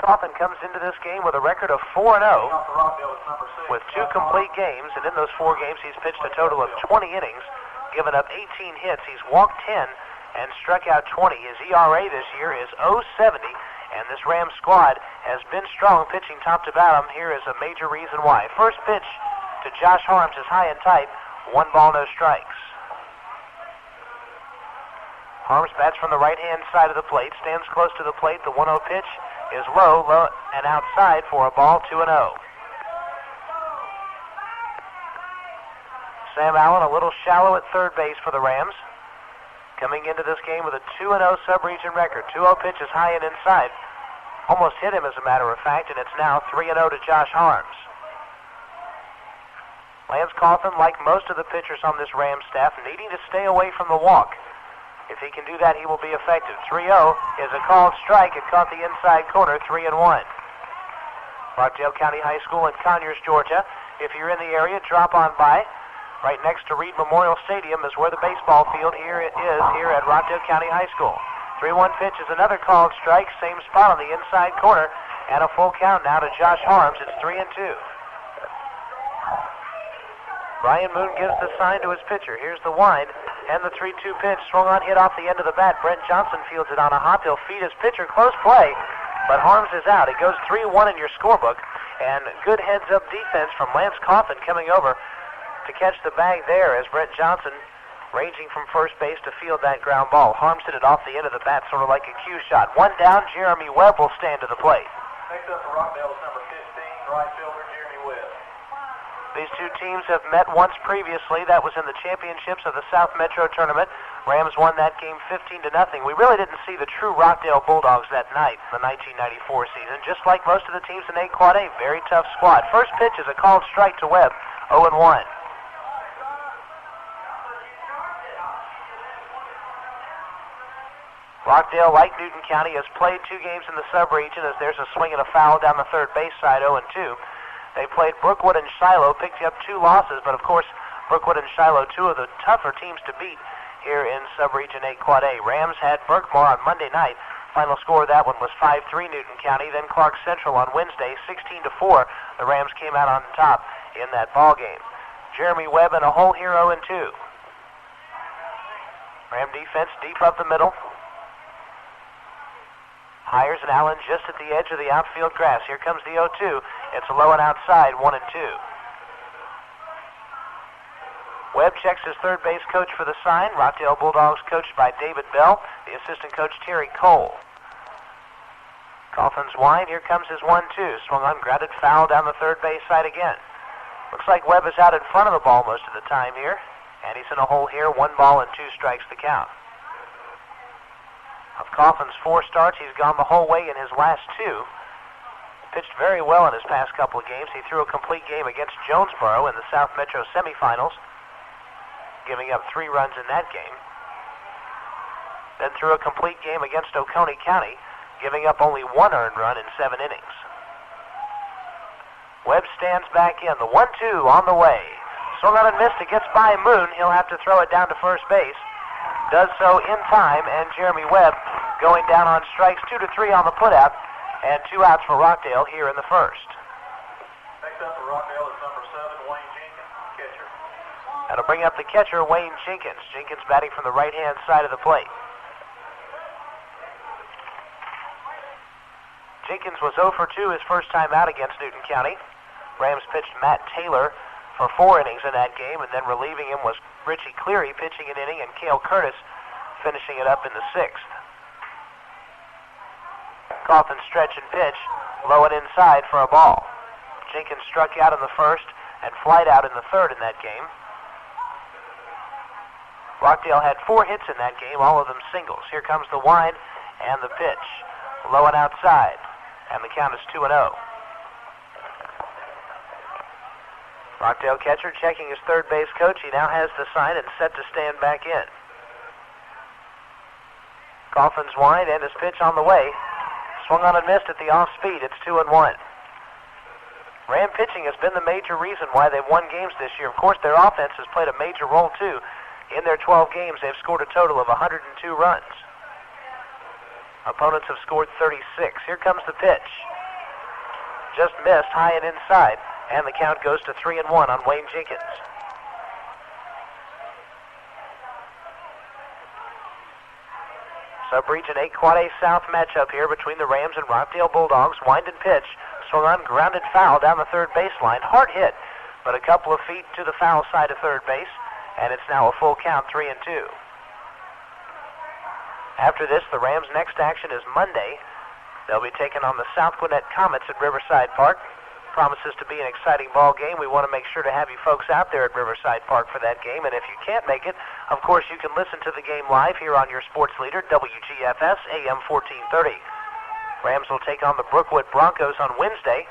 Coffin comes into this game with a record of 4-0 with 2 complete games, and in those 4 games he's pitched a total of 20 innings, given up 18 hits. He's walked 10 and struck out 20. His ERA this year is 0.70, and this Rams squad has been strong pitching top to bottom. Here is a major reason why. First pitch to Josh Harms is high and tight. 1 ball, no strikes. Harms bats from the right-hand side of the plate, stands close to the plate. The 1-0 pitch is low and outside for a ball, 2-0. Sam Allen a little shallow at third base for the Rams. Coming into this game with a 2-0 sub-region record. 2-0 pitch is high and inside. Almost hit him, as a matter of fact, and it's now 3-0 to Josh Harms. Lance Coffin, like most of the pitchers on this Rams staff, needing to stay away from the walk. If he can do that, he will be effective. 3-0 is a called strike. It caught the inside corner, 3-1. Rockdale County High School in Conyers, Georgia. If you're in the area, drop on by. Right next to Reed Memorial Stadium is where the baseball field here at Rockdale County High School. 3-1 pitch is another called strike. Same spot on the inside corner. And a full count now to Josh Harms. It's 3-2. Brian Moon gives the sign to his pitcher. Here's the wind and the 3-2 pitch. Swung on, hit off the end of the bat. Brent Johnson fields it on a hop. He'll feed his pitcher. Close play, but Harms is out. It goes 3-1 in your scorebook. And good heads-up defense from Lance Coffin coming over to catch the bag there as Brent Johnson ranging from first base to field that ground ball. Harms hit it off the end of the bat, sort of like a cue shot. 1 down. Jeremy Webb will stand to the plate. Next up for Rockdale is number 15, right fielder Jeremy Webb. These 2 teams have met once previously. That was in the championships of the South Metro Tournament. Rams won that game 15-0. We really didn't see the true Rockdale Bulldogs that night, the 1994 season. Just like most of the teams in 8 Quad A, very tough squad. First pitch is a called strike to Webb, 0-1. Rockdale, like Newton County, has played 2 games in the sub-region as there's a swing and a foul down the third base side, 0-2. They played Brookwood and Shiloh, picked up 2 losses, but of course, Brookwood and Shiloh, 2 of the tougher teams to beat here in Sub-Region 8 Quad A. Rams had Berkmar on Monday night. Final score of that one was 5-3 Newton County. Then Clark Central on Wednesday, 16-4. The Rams came out on top in that ball game. Jeremy Webb in a hole here, 0-2. Ram defense deep up the middle. Hires and Allen just at the edge of the outfield grass. Here comes the 0-2. It's low and outside, 1-2. Webb checks his third base coach for the sign. Rockdale Bulldogs coached by David Bell, the assistant coach Terry Cole. Coffin's wind. Here comes his 1-2. Swung on, grounded foul down the third base side again. Looks like Webb is out in front of the ball most of the time here. And he's in a hole here. 1 ball and 2 strikes the count. Of Coffin's 4 starts, he's gone the whole way in his last 2. Pitched very well in his past couple of games. He threw a complete game against Jonesboro in the South Metro semifinals, giving up 3 runs in that game. Then threw a complete game against Oconee County, giving up only 1 earned run in 7 innings. Webb stands back in. The 1-2 on the way. Swung on and missed. It gets by Moon. He'll have to throw it down to first base. Does so in time, and Jeremy Webb going down on strikes, 2-3 on the putout, and 2 outs for Rockdale here in the first. Next up for Rockdale is number 7, Wayne Jenkins, catcher. That'll bring up the catcher, Wayne Jenkins. Jenkins batting from the right-hand side of the plate. Jenkins was 0 for 2 his first time out against Newton County. Rams pitched Matt Taylor for 4 innings in that game, and then relieving him was Richie Cleary pitching an inning, and Cale Curtis finishing it up in the 6th. Coffin stretch and pitch, low and inside for a ball. Jenkins struck out in the first and flied out in the 3rd in that game. Rockdale had 4 hits in that game, all of them singles. Here comes the wind and the pitch, low and outside, and the count is 2-0. Rockdale catcher checking his third base coach. He now has the sign and set to stand back in. Coffin's wind and his pitch on the way. Swung on and missed at the off speed. It's 2-1. Ram pitching has been the major reason why they've won games this year. Of course, their offense has played a major role too. In their 12 games, they've scored a total of 102 runs. Opponents have scored 36. Here comes the pitch. just missed high and inside, and the count goes to 3-1 on Wayne Jenkins. Sub-Region 8 Quad A South matchup here between the Rams and Rockdale Bulldogs. Wind and pitch, swung on, grounded foul down the third baseline. Hard hit, but a couple of feet to the foul side of third base, and it's now a full count, 3-2. After this, the Rams' next action is Monday. They'll be taking on the South Gwinnett Comets at Riverside Park. Promises to be an exciting ball game. We want to make sure to have you folks out there at Riverside Park for that game. And if you can't make it, of course, you can listen to the game live here on your sports leader, WGFS, AM 1430. Rams will take on the Brookwood Broncos on Wednesday.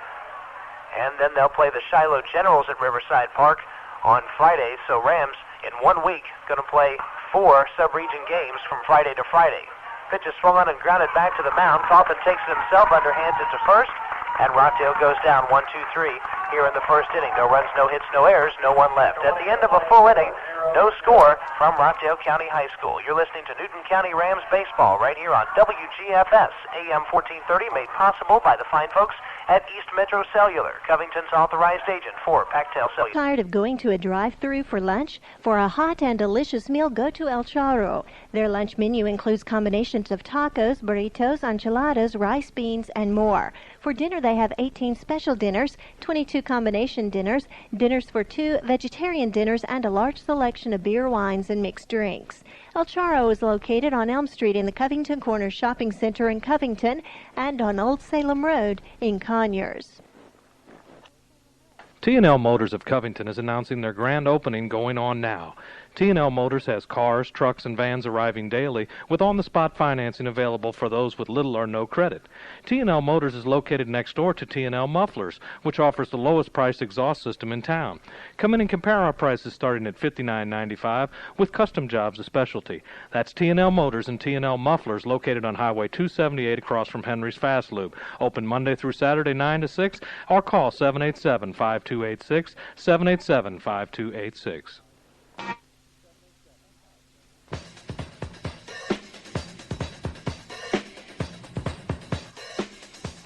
And then they'll play the Shiloh Generals at Riverside Park on Friday. So Rams, in 1 week, going to play 4 sub-region games from Friday to Friday. Pitch is swung on and grounded back to the mound. Coffin takes it himself, underhands it to first. And Rockdale goes down 1-2-3 here in the first inning. No runs, no hits, no errors, no one left. At the end of a full inning, no score from Rockdale County High School. You're listening to Newton County Rams baseball right here on WGFS, AM 1430, made possible by the fine folks at East Metro Cellular, Covington's authorized agent for Pactel Cellular. Tired of going to a drive-thru for lunch? For a hot and delicious meal, go to El Charro. Their lunch menu includes combinations of tacos, burritos, enchiladas, rice, beans, and more. For dinner, they have 18 special dinners, 22 combination dinners, dinners for 2, vegetarian dinners, and a large selection of beer, wines, and mixed drinks. El Charro is located on Elm Street in the Covington Corner Shopping Center in Covington and on Old Salem Road in Conyers. T&L Motors of Covington is announcing their grand opening going on now. T&L Motors has cars, trucks, and vans arriving daily with on-the-spot financing available for those with little or no credit. T&L Motors is located next door to T&L Mufflers, which offers the lowest priced exhaust system in town. Come in and compare our prices starting at $59.95 with custom jobs a specialty. That's T&L Motors and T&L Mufflers located on Highway 278 across from Henry's Fast Loop. Open Monday through Saturday 9 to 6 or call 787-5286, 787-5286.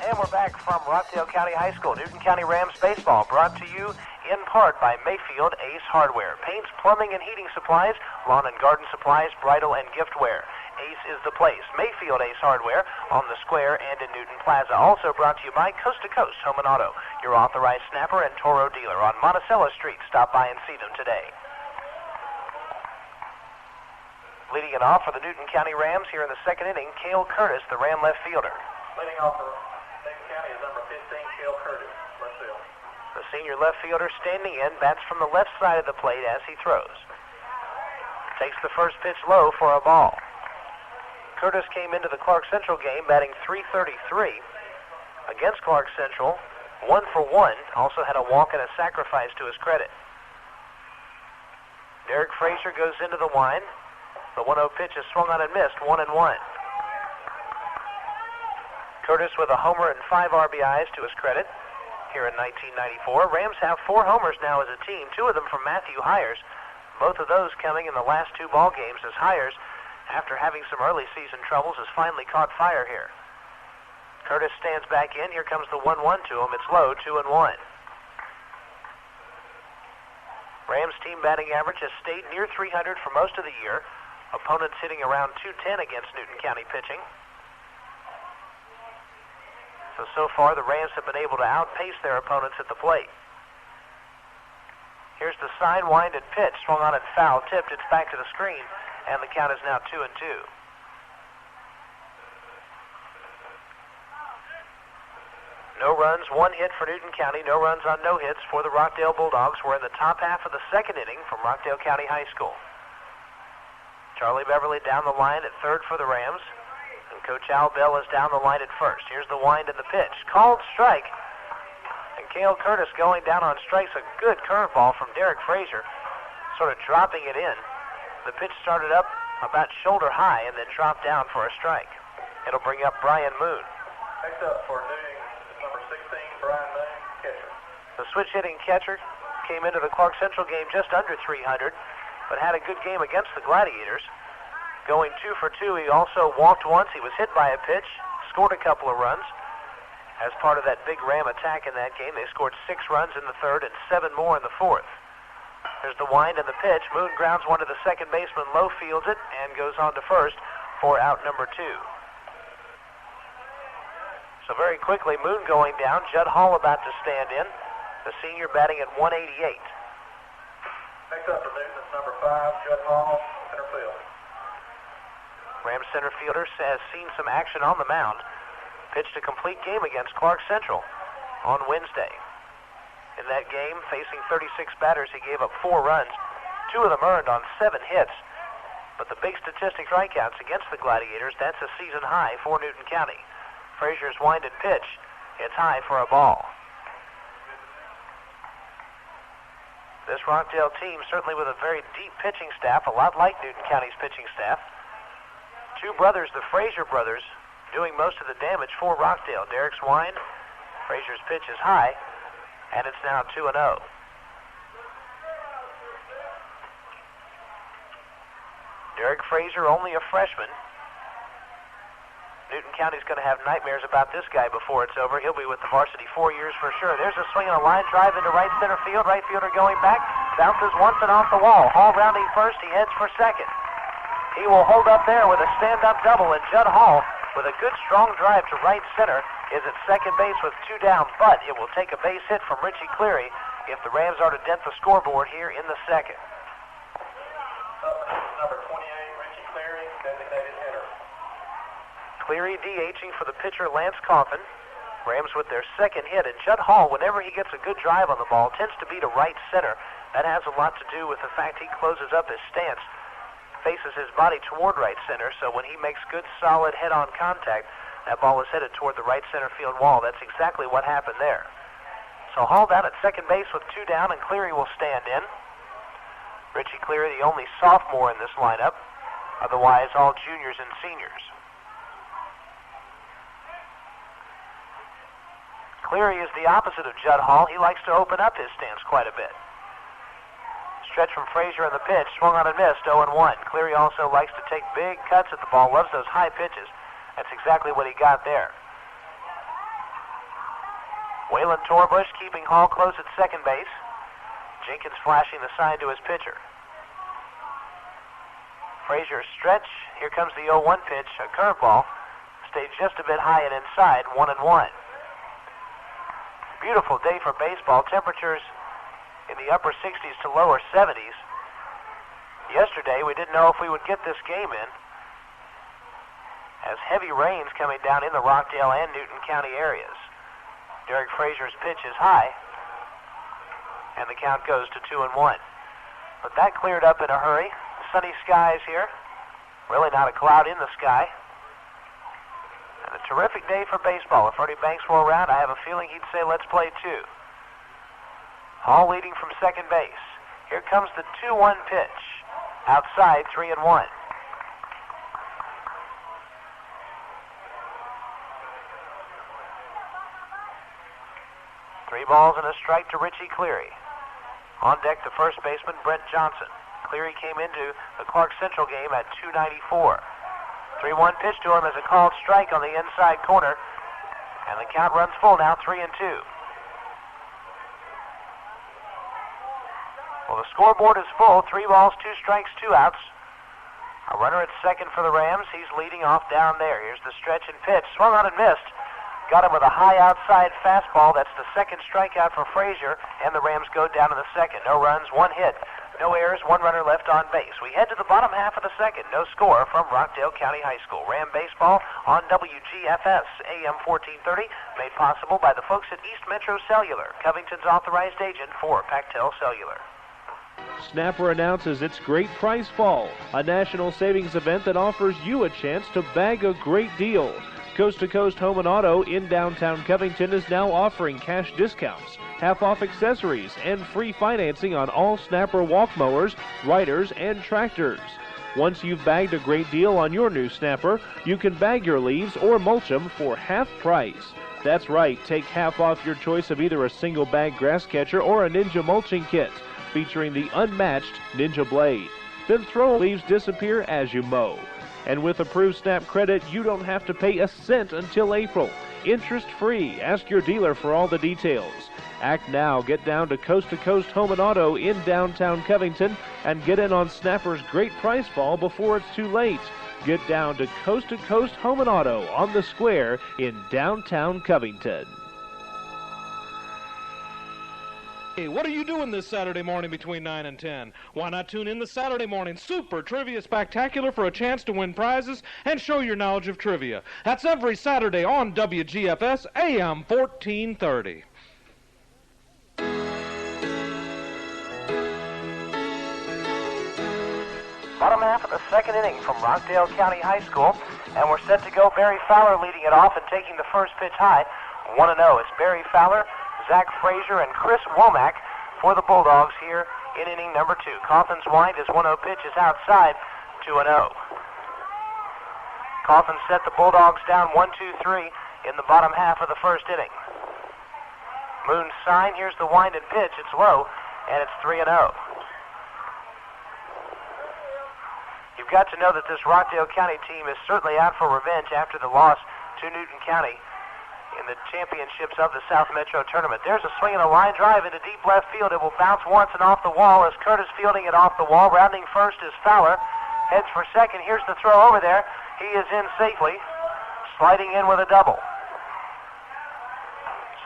And we're back from Rockdale County High School. Newton County Rams baseball brought to you in part by Mayfield Ace Hardware. Paints, plumbing, and heating supplies, lawn and garden supplies, bridal and giftware. Ace is the place. Mayfield Ace Hardware on the square and in Newton Plaza. Also brought to you by Coast to Coast Home and Auto, your authorized snapper and Toro dealer on Monticello Street. Stop by and see them today. Leading it off for the Newton County Rams here in the second inning, Cale Curtis, the Ram left fielder. Leading off for Newton County is number 15, Cale Curtis, left field. The senior left fielder standing in, bats from the left side of the plate as he throws. Takes the first pitch low for a ball. Curtis came into the Clark Central game batting .333 against Clark Central, 1 for 1. Also had a walk and a sacrifice to his credit. Derek Frazier goes into the wind. The 1-0 pitch is swung on and missed, 1-1. Curtis with a homer and 5 RBIs to his credit here in 1994. Rams have 4 homers now as a team, 2 of them from Matthew Hires. Both of those coming in the last 2 ball games as Hires, after having some early season troubles, has finally caught fire here. Curtis stands back in. Here comes the 1-1 to him. It's low, 2-1. Rams team batting average has stayed near 300 for most of the year. Opponents hitting around 210 against Newton County pitching. So far the Rams have been able to outpace their opponents at the plate. Here's the sign, wind, and pitch. Swung on and foul, tipped. It's back to the screen, and the count is now 2-2. No runs, 1 hit for Newton County. No runs on no hits for the Rockdale Bulldogs. We're in the top half of the second inning from Rockdale County High School. Charlie Beverly down the line at third for the Rams. And Coach Al Bell is down the line at first. Here's the wind and the pitch. Called strike. And Cale Curtis going down on strikes. A good curveball from Derek Frazier, sort of dropping it in. The pitch started up about shoulder high and then dropped down for a strike. It'll bring up Brian Moon. Next up for Newton is number 16, Brian Moon, catcher. The switch-hitting catcher came into the Clark Central game just under 300, but had a good game against the Gladiators. Going 2 for 2, he also walked once. He was hit by a pitch, scored a couple of runs, as part of that big Ram attack in that game. They scored 6 runs in the third and 7 more in the fourth. There's the wind and the pitch. Moon grounds one to the second baseman. Low fields it and goes on to first for out number 2. So very quickly, Moon going down. Judd Hall about to stand in. The senior batting at 188. Next up for Newton is number 5, Judd Hall, center field. Rams center fielder has seen some action on the mound. Pitched a complete game against Clark Central on Wednesday. In that game, facing 36 batters, he gave up 4 runs. 2 of them earned on 7 hits. But the big statistic strikeouts against the Gladiators, that's a season high for Newton County. Frazier's wind and pitch, it's high for a ball. This Rockdale team, certainly with a very deep pitching staff, a lot like Newton County's pitching staff. 2 brothers, the Frazier brothers, doing most of the damage for Rockdale. Derek's wind, Frazier's pitch is high, and it's now 2-0. Derek Frazier, only a freshman. Newton County's going to have nightmares about this guy before it's over. He'll be with the varsity 4 years for sure. There's a swing and a line drive into right center field. Right fielder going back. Bounces once and off the wall. Hall rounding first. He heads for second. He will hold up there with a stand-up double, and Judd Hall, with a good strong drive to right center, is at second base with 2 down, but it will take a base hit from Richie Cleary if the Rams are to dent the scoreboard here in the second. Number 28, Richie Cleary, designated hitter. Cleary DHing for the pitcher Lance Coffin. Rams with their second hit, and Judd Hall, whenever he gets a good drive on the ball, tends to be to right center. That has a lot to do with the fact he closes up his stance, faces his body toward right center, so when he makes good solid head-on contact, that ball is headed toward the right center field wall. That's exactly what happened there. So Hall down at second base with 2 down, and Cleary will stand in. Richie Cleary, the only sophomore in this lineup, otherwise all juniors and seniors. Cleary is the opposite of Judd Hall. He likes to open up his stance quite a bit. Stretch from Frazier in the pitch, swung on and missed, 0-1. Cleary also likes to take big cuts at the ball, loves those high pitches. That's exactly what he got there. Waylon Torbush keeping Hall close at second base. Jenkins flashing the sign to his pitcher. Frazier stretch, here comes the 0-1 pitch, a curveball. Stayed just a bit high and inside, 1-1. Beautiful day for baseball. Temperatures in the upper 60s to lower 70s. Yesterday, we didn't know if we would get this game in, as heavy rains coming down in the Rockdale and Newton County areas. Derek Frazier's pitch is high, and the count goes to 2-1. But that cleared up in a hurry. Sunny skies here. Really not a cloud in the sky. And a terrific day for baseball. If Ernie Banks were around, I have a feeling he'd say, let's play 2. Hall leading from second base. Here comes the 2-1 pitch. Outside, 3-1. Three balls and a strike to Richie Cleary. On deck, the first baseman, Brent Johnson. Cleary came into the Clark Central game at 294. 3-1 pitch to him as a called strike on the inside corner. And the count runs full now, 3-2. Well, the scoreboard is full. 3 balls, 2 strikes, 2 outs. A runner at second for the Rams. He's leading off down there. Here's the stretch and pitch. Swung on and missed. Got him with a high outside fastball. That's the second strikeout for Frazier, and the Rams go down to the second. No runs, 1 hit. No errors, 1 runner left on base. We head to the bottom half of the second. No score from Rockdale County High School. Ram baseball on WGFS, AM 1430, made possible by the folks at East Metro Cellular, Covington's authorized agent for Pactel Cellular. Snapper announces its Great Price Fall, a national savings event that offers you a chance to bag a great deal. Coast to Coast Home and Auto in downtown Covington is now offering cash discounts, half-off accessories, and free financing on all Snapper walk mowers, riders, and tractors. Once you've bagged a great deal on your new Snapper, you can bag your leaves or mulch them for half price. That's right, take half off your choice of either a single bag grass catcher or a Ninja mulching kit, featuring the unmatched Ninja blade. Then throw leaves disappear as you mow. And with approved SNAP credit, you don't have to pay a cent until April. interest-free. Ask your dealer for all the details. Act now. Get down to Coast Home and Auto in downtown Covington and get in on Snapper's great price fall before it's too late. Get down to Coast Home and Auto on the square in downtown Covington. Hey, what are you doing this Saturday morning between 9 and 10? Why not tune in the Saturday morning Super Trivia Spectacular for a chance to win prizes and show your knowledge of trivia. That's every Saturday on WGFS AM 1430. Bottom half of the second inning from Rockdale County High School, and we're set to go. Barry Fowler leading it off and taking the first pitch high, 1-0. It's Barry Fowler, Zach Frazier, and Chris Womack for the Bulldogs here in inning number 2. Coffin's wind, his 1-0 pitch is outside, 2-0. Coffin set the Bulldogs down 1-2-3 in the bottom half of the first inning. Moon's sign, here's the wind and pitch. It's low, and it's 3-0. You've got to know that this Rockdale County team is certainly out for revenge after the loss to Newton County in the championships of the South Metro Tournament. There's a swing and a line drive into deep left field. It will bounce once and off the wall as Curtis fielding it off the wall. Rounding first is Fowler. Heads for second. Here's the throw over there. He is in safely, sliding in with a double.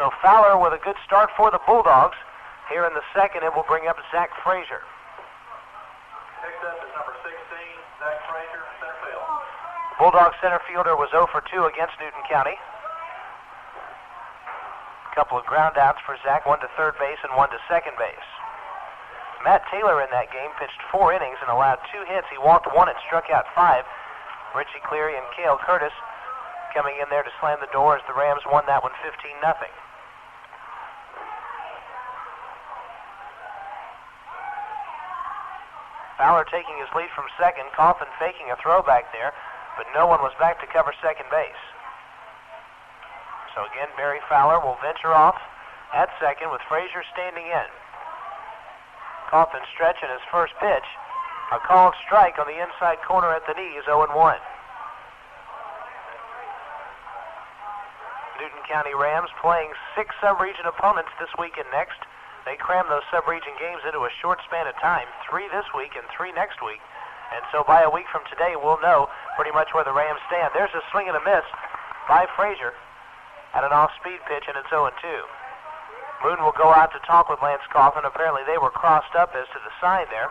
So Fowler with a good start for the Bulldogs. Here in the second, it will bring up Zach Frazier. Next up is number 16, Zach Frazier, center field. The Bulldog center fielder was 0 for 2 against Newton County. A couple of ground outs for Zach, one to third base and one to second base. Matt Taylor in that game pitched 4 innings and allowed 2 hits. He walked 1 and struck out 5. Richie Cleary and Cale Curtis coming in there to slam the door as the Rams won that one 15-0. Fowler taking his lead from second. Coffin faking a throw back there, but no one was back to cover second base. So again, Barry Fowler will venture off at second with Frazier standing in. Coffin stretching his first pitch. A called strike on the inside corner at the knee is 0-1. Newton County Rams playing 6 sub-region opponents this week and next. They cram those sub-region games into a short span of time, 3 this week and 3 next week. And so by a week from today, we'll know pretty much where the Rams stand. There's a swing and a miss by Frazier at an off-speed pitch, and it's 0-2. Moon will go out to talk with Lance Coffin. Apparently they were crossed up as to the sign there.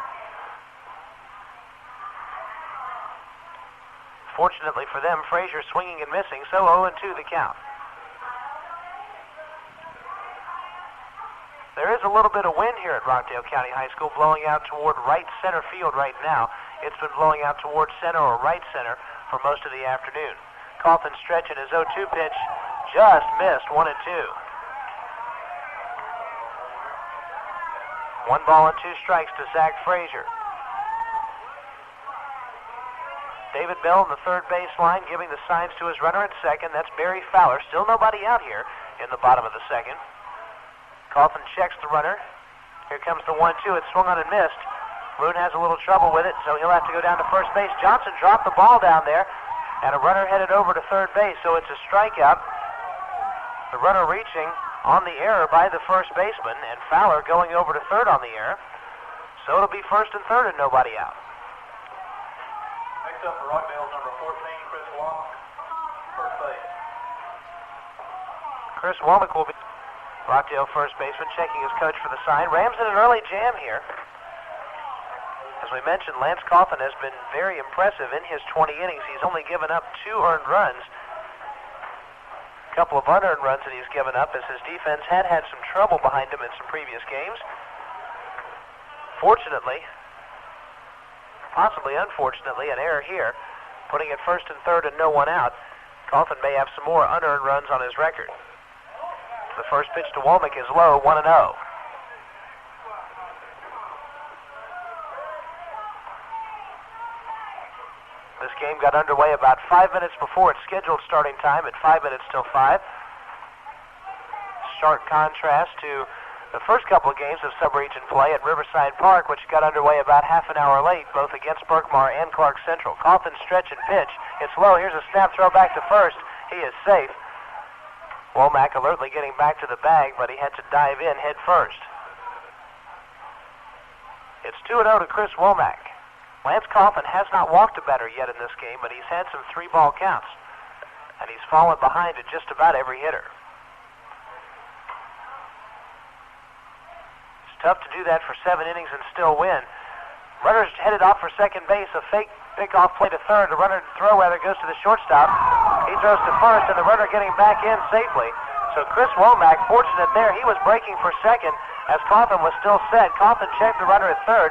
Fortunately for them, Frazier swinging and missing, so 0-2 the count. There is a little bit of wind here at Rockdale County High School, blowing out toward right center field right now. It's been blowing out toward center or right center for most of the afternoon. Coffin stretching his 0-2 pitch, just missed, 1-2. 1 ball and 2 strikes to Zach Frazier. David Bell on the third baseline giving the signs to his runner at second. That's Barry Fowler. Still nobody out here in the bottom of the second. Coffin checks the runner. Here comes the 1-2. It's swung on and missed. Moon has a little trouble with it, so he'll have to go down to first base. Johnson dropped the ball down there, and a runner headed over to third base, so it's a strikeout. The runner reaching on the error by the first baseman, and Fowler going over to third on the error. So it'll be first and third and nobody out. Next up for Rockdale, number 14, Chris Womack, first base. Chris Womack will be Rockdale first baseman, checking his coach for the sign. Rams in an early jam here. As we mentioned, Lance Coffin has been very impressive in his 20 innings. He's only given up 2 earned runs. A couple of unearned runs that he's given up as his defense had some trouble behind him in some previous games. Fortunately, possibly unfortunately, an error here, putting it first and third and no one out. Coffin may have some more unearned runs on his record. The first pitch to Womack is low, 1-0. This game got underway about 5 minutes before its scheduled starting time at 5 minutes till 5. Stark contrast to the first couple of games of sub-region play at Riverside Park, which got underway about half an hour late, both against Berkmar and Clark Central. Coffin stretch and pitch. It's low. Here's a snap throw back to first. He is safe. Womack alertly getting back to the bag, but he had to dive in head first. It's 2-0 to Chris Womack. Lance Coffin has not walked a batter yet in this game, but he's had some 3-ball counts, and he's fallen behind at just about every hitter. It's tough to do that for 7 innings and still win. Runner's headed off for second base. A fake pickoff play to third. The runner throw goes to the shortstop. He throws to first, and the runner getting back in safely. So Chris Womack, fortunate there. He was breaking for second as Coffin was still set. Coffin checked the runner at third.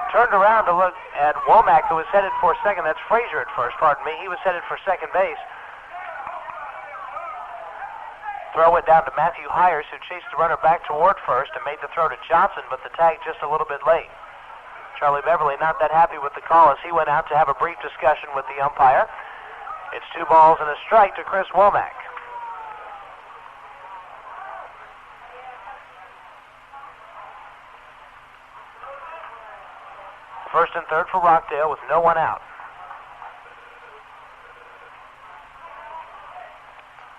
Turned around to look at Womack, who was headed for second. That's Frazier at first, pardon me. He was headed for second base. Throw went down to Matthew Hires, who chased the runner back toward first and made the throw to Johnson, but the tag just a little bit late. Charlie Beverly not that happy with the call as he went out to have a brief discussion with the umpire. It's 2 balls and a strike to Chris Womack. First and third for Rockdale with no one out.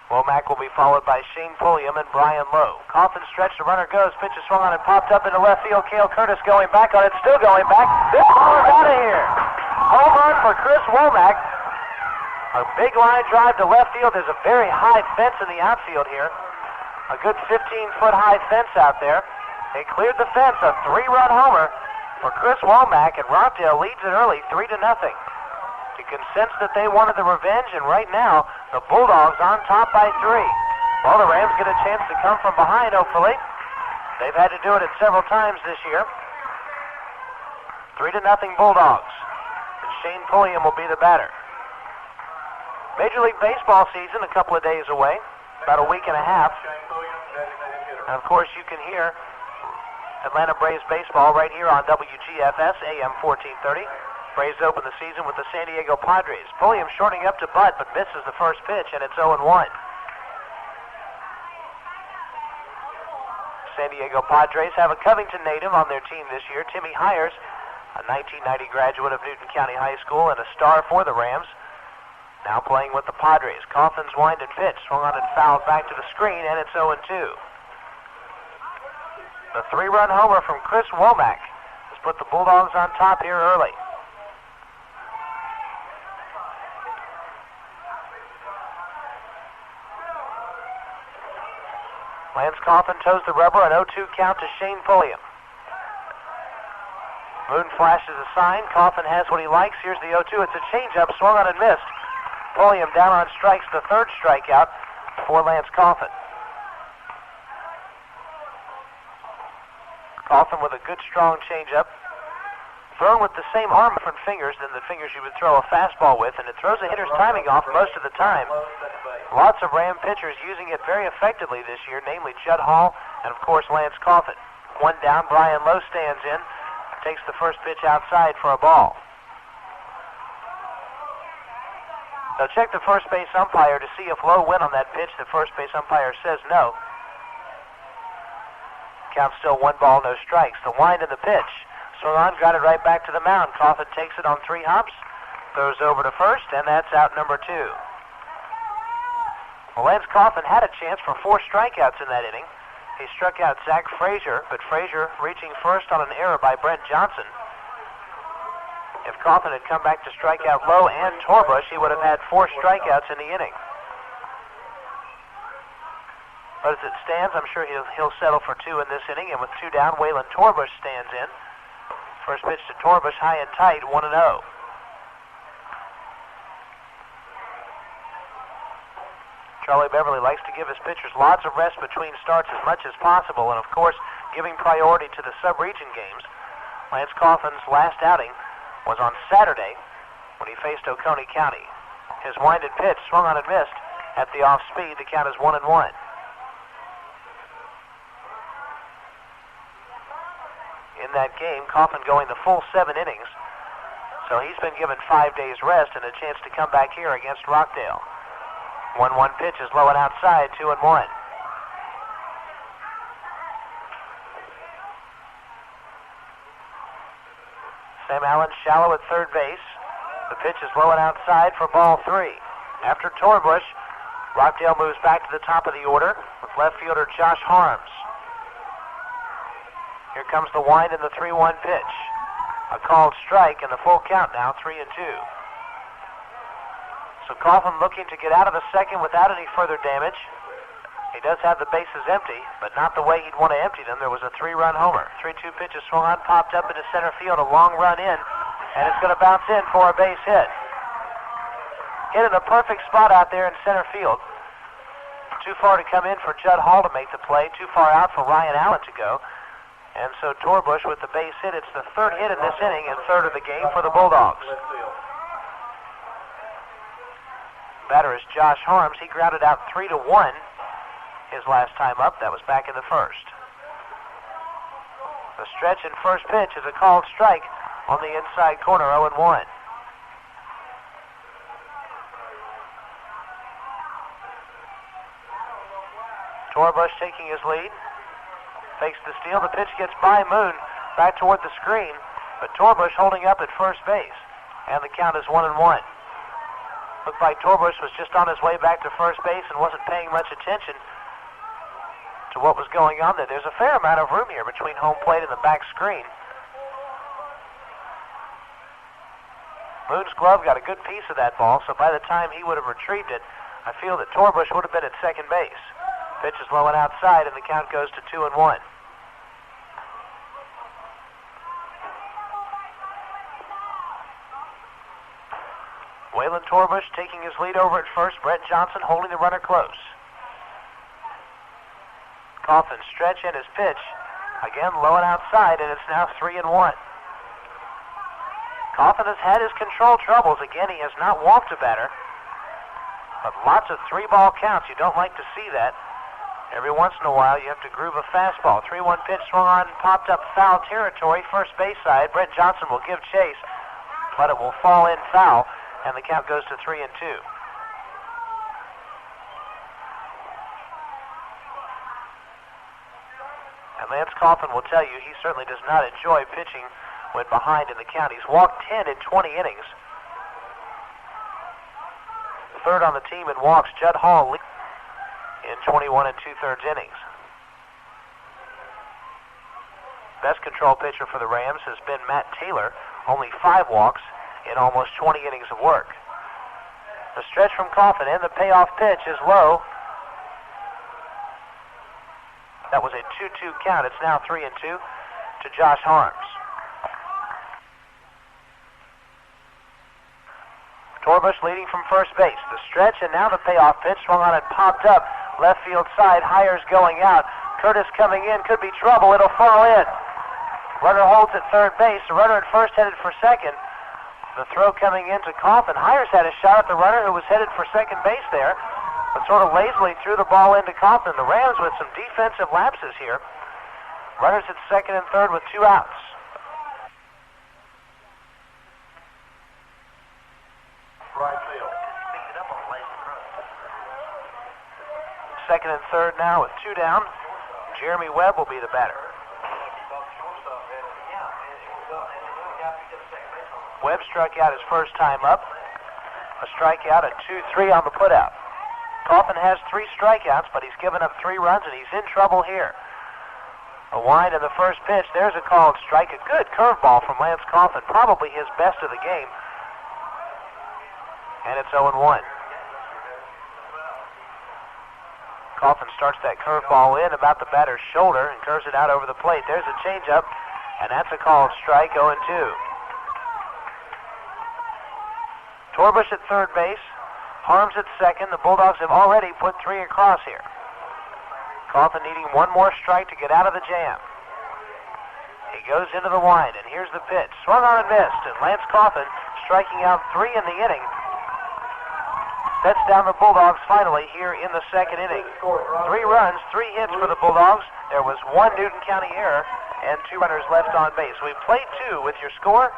Womack will be followed by Shane Pulliam and Brian Lowe. Coffin stretched, the runner goes, pitch is swung on and popped up into left field. Cale Curtis going back on it, still going back. This ball is out of here. Home run for Chris Womack. A big line drive to left field. There's a very high fence in the outfield here. A good 15-foot high fence out there. They cleared the fence, a 3-run homer for Chris Womack, and Rockdale leads it early, 3-0. You can sense that they wanted the revenge, and right now, the Bulldogs on top by 3. Well, the Rams get a chance to come from behind, hopefully. They've had to do it several times this year. 3-0 Bulldogs. And Shane Pulliam will be the batter. Major League Baseball season a couple of days away, about a week and a half. And of course, you can hear Atlanta Braves baseball right here on WGFS, AM 1430. Braves open the season with the San Diego Padres. Pulliam shorting up to butt, but misses the first pitch, and it's 0-1. San Diego Padres have a Covington native on their team this year, Timmy Hires, a 1990 graduate of Newton County High School and a star for the Rams. Now playing with the Padres. Coffin's wind and pitch, swung on and fouled back to the screen, and it's 0-2. The 3-run homer from Chris Womack has put the Bulldogs on top here early. Lance Coffin toes the rubber, an 0-2 count to Shane Pulliam. Moon flashes a sign. Coffin has what he likes. Here's the 0-2. It's a changeup, swung on and missed. Pulliam down on strikes, the third strikeout for Lance Coffin. Coffin with a good, strong changeup. Thrown with the same arm, different fingers than the fingers you would throw a fastball with, and it throws a hitter's timing off most of the time. Lots of Ram pitchers using it very effectively this year, namely Judd Hall and, of course, Lance Coffin. One down, Brian Lowe stands in, takes the first pitch outside for a ball. They'll check the first base umpire to see if Lowe went on that pitch. The first base umpire says no. Count still 1 ball, no strikes. The wind of the pitch. Swung on, got it right back to the mound. Coffin takes it on 3 hops, throws over to first, and that's out number 2. Well, Lance Coffin had a chance for 4 strikeouts in that inning. He struck out Zach Frazier, but Frazier reaching first on an error by Brent Johnson. If Coffin had come back to strike out Lowe and Torbush, he would have had 4 strikeouts in the inning. But as it stands, I'm sure he'll settle for 2 in this inning, and with 2 down, Waylon Torbush stands in. First pitch to Torbush, high and tight, 1-0. Charlie Beverly likes to give his pitchers lots of rest between starts as much as possible, and of course, giving priority to the sub-region games. Lance Coffin's last outing was on Saturday when he faced Oconee County. His winded pitch swung on and missed at the off speed. The count is 1-1. In that game, Coffin going the full 7 innings. So he's been given 5 days rest and a chance to come back here against Rockdale. 1-1 pitch is low and outside, 2-1. Sam Allen shallow at third base. The pitch is low and outside for ball 3. After Torbush, Rockdale moves back to the top of the order with left fielder Josh Harms. Here comes the wind and the 3-1 pitch. A called strike and the full count now, 3-2. So Coughlin looking to get out of the second without any further damage. He does have the bases empty, but not the way he'd want to empty them. There was a 3-run homer. 3-2 pitch is swung on, popped up into center field, a long run in, and it's going to bounce in for a base hit. Hit in a perfect spot out there in center field. Too far to come in for Judd Hall to make the play, too far out for Ryan Allen to go. And so Torbush with the base hit. It's the third hit in this inning and third of the game for the Bulldogs. Batter is Josh Harms. He grounded out 3-1 his last time up. That was back in the first. The stretch and first pitch is a called strike on the inside corner, 0-1. Torbush taking his lead. Fakes the steal. The pitch gets by Moon back toward the screen, but Torbush holding up at first base, and the count is 1-1. Looked like Torbush was just on his way back to first base and wasn't paying much attention to what was going on there. There's a fair amount of room here between home plate and the back screen. Moon's glove got a good piece of that ball, so by the time he would have retrieved it, I feel that Torbush would have been at second base. Pitch is low and outside, and the count goes to 2-1. Waylon Torbush taking his lead over at first. Brett Johnson holding the runner close. Coughlin stretch in his pitch. Again, low and outside, and it's now 3-1. Coughlin has had his control troubles. Again, he has not walked a batter. But lots of 3-ball counts. You don't like to see that. Every once in a while, you have to groove a fastball. 3-1 pitch swung on, popped up foul territory, first base side. Brett Johnson will give chase, but it will fall in foul, and the count goes to 3-2. And Lance Coughlin will tell you he certainly does not enjoy pitching when behind in the count. He's walked 10 in 20 innings. Third on the team in walks. Judd Hall in 21 2/3 innings. Best control pitcher for the Rams has been Matt Taylor, only 5 walks in almost 20 innings of work. The stretch from Coughlin and the payoff pitch is low. That was a 2-2 count. It's now 3-2 to Josh Harms. Torbush leading from first base. The stretch and now the payoff pitch swung on and popped up. Left field side, Hires going out. Curtis coming in, could be trouble, it'll fall in. Runner holds at third base, the runner at first headed for second. The throw coming into Coughlin. Hires had a shot at the runner who was headed for second base there, but sort of lazily threw the ball into Coughlin. The Rams with some defensive lapses here. Runners at second and third with 2 outs. Right field. Second and third now with 2 down. Jeremy Webb will be the batter. Webb struck out his first time up. A strikeout at 2-3 on the putout. Coughlin has 3 strikeouts, but he's given up 3 runs, and he's in trouble here. A wind in the first pitch. There's a called strike. A good curveball from Lance Coughlin, probably his best of the game. And it's 0-1. Coughlin starts that curveball in about the batter's shoulder and curves it out over the plate. There's a changeup, and that's a called strike, 0-2. Torbush at third base, Harms at second. The Bulldogs have already put 3 across here. Coughlin needing 1 more strike to get out of the jam. He goes into the wind, and here's the pitch. Swung on and missed, and Lance Coughlin striking out 3 in the inning. Sets down the Bulldogs finally here in the second inning. 3 runs, 3 hits for the Bulldogs. There was 1 Newton County error and 2 runners left on base. We played 2 with your score.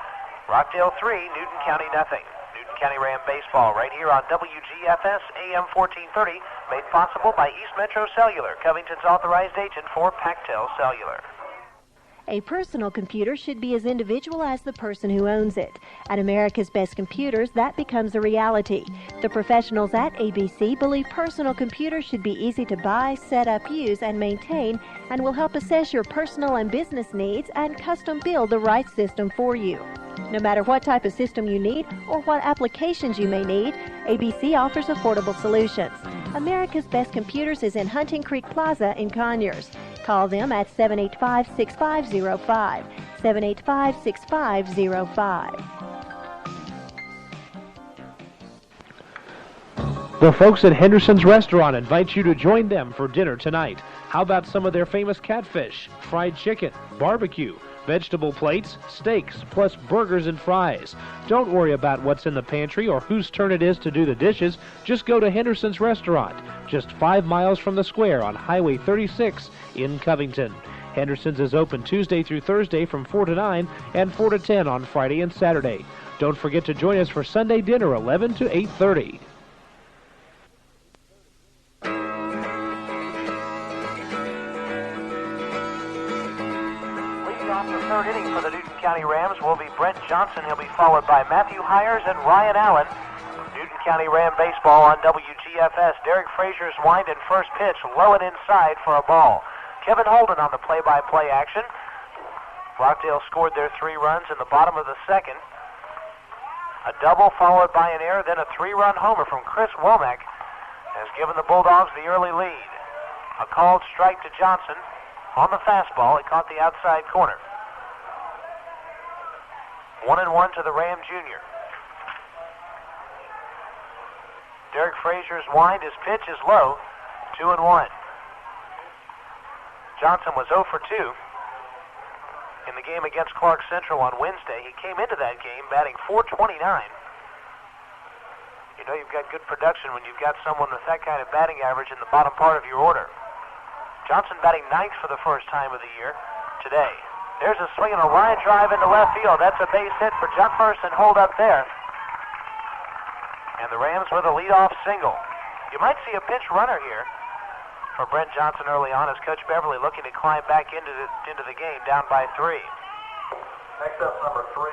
Rockdale 3, Newton County nothing. Newton County Ram baseball right here on WGFS AM 1430, made possible by East Metro Cellular, Covington's authorized agent for Pactel Cellular. A personal computer should be as individual as the person who owns it. At America's Best Computers, that becomes a reality. The professionals at ABC believe personal computers should be easy to buy, set up, use, and maintain, and will help assess your personal and business needs and custom build the right system for you. No matter what type of system you need or what applications you may need, ABC offers affordable solutions. America's Best Computers is in Hunting Creek Plaza in Conyers. Call them at 785-6505, 785-6505. The folks at Henderson's Restaurant invite you to join them for dinner tonight. How about some of their famous catfish, fried chicken, barbecue, vegetable plates, steaks, plus burgers and fries. Don't worry about what's in the pantry or whose turn it is to do the dishes. Just go to Henderson's Restaurant, just 5 miles from the square on Highway 36 in Covington. Henderson's is open Tuesday through Thursday from 4 to 9 and 4 to 10 on Friday and Saturday. Don't forget to join us for Sunday dinner 11 to 8:30. Third inning for the Newton County Rams will be Brent Johnson. He'll be followed by Matthew Hires and Ryan Allen. Newton County Ram baseball on WGFS. Derek Frazier's wind and first pitch, low and inside for a ball. Kevin Holden on the play-by-play action. Rockdale scored their 3 runs in the bottom of the second. A double followed by an error, then a 3-run homer from Chris Womack has given the Bulldogs the early lead. A called strike to Johnson on the fastball. It caught the outside corner. 1-1 to the Ram Jr. Derek Frazier's wind, his pitch is low, 2-1. Johnson was 0 for 2 in the game against Clark Central on Wednesday. He came into that game batting .429. You know you've got good production when you've got someone with that kind of batting average in the bottom part of your order. Johnson batting 9th for the first time of the year today. There's a swing and a line drive into left field. That's a base hit for Jumphurst and hold up there. And the Rams with a leadoff single. You might see a pinch runner here for Brent Johnson early on as Coach Beverly looking to climb back into the game down by 3. Next up, number 3,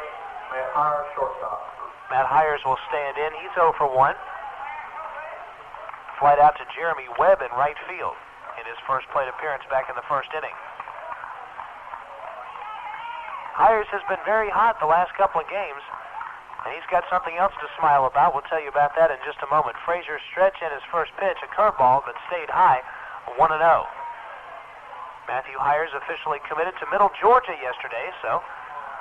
Matt Hires, shortstop. Matt Hires will stand in. He's 0 for 1. Flight out to Jeremy Webb in right field in his first plate appearance back in the first inning. Hires has been very hot the last couple of games, and he's got something else to smile about. We'll tell you about that in just a moment. Frazier's stretch in his first pitch, a curveball that stayed high, 1-0. Matthew Hires officially committed to Middle Georgia yesterday, so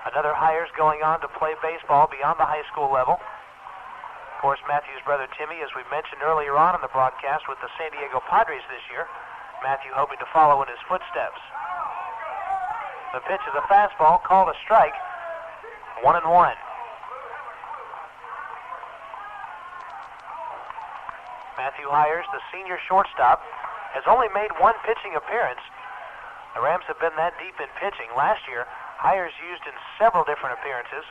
another Hires going on to play baseball beyond the high school level. Of course, Matthew's brother Timmy, as we mentioned earlier on in the broadcast, with the San Diego Padres this year. Matthew hoping to follow in his footsteps. The pitch is a fastball, called a strike, 1-1. Matthew Hires, the senior shortstop, has only made 1 pitching appearance. The Rams have been that deep in pitching. Last year, Hires used in several different appearances.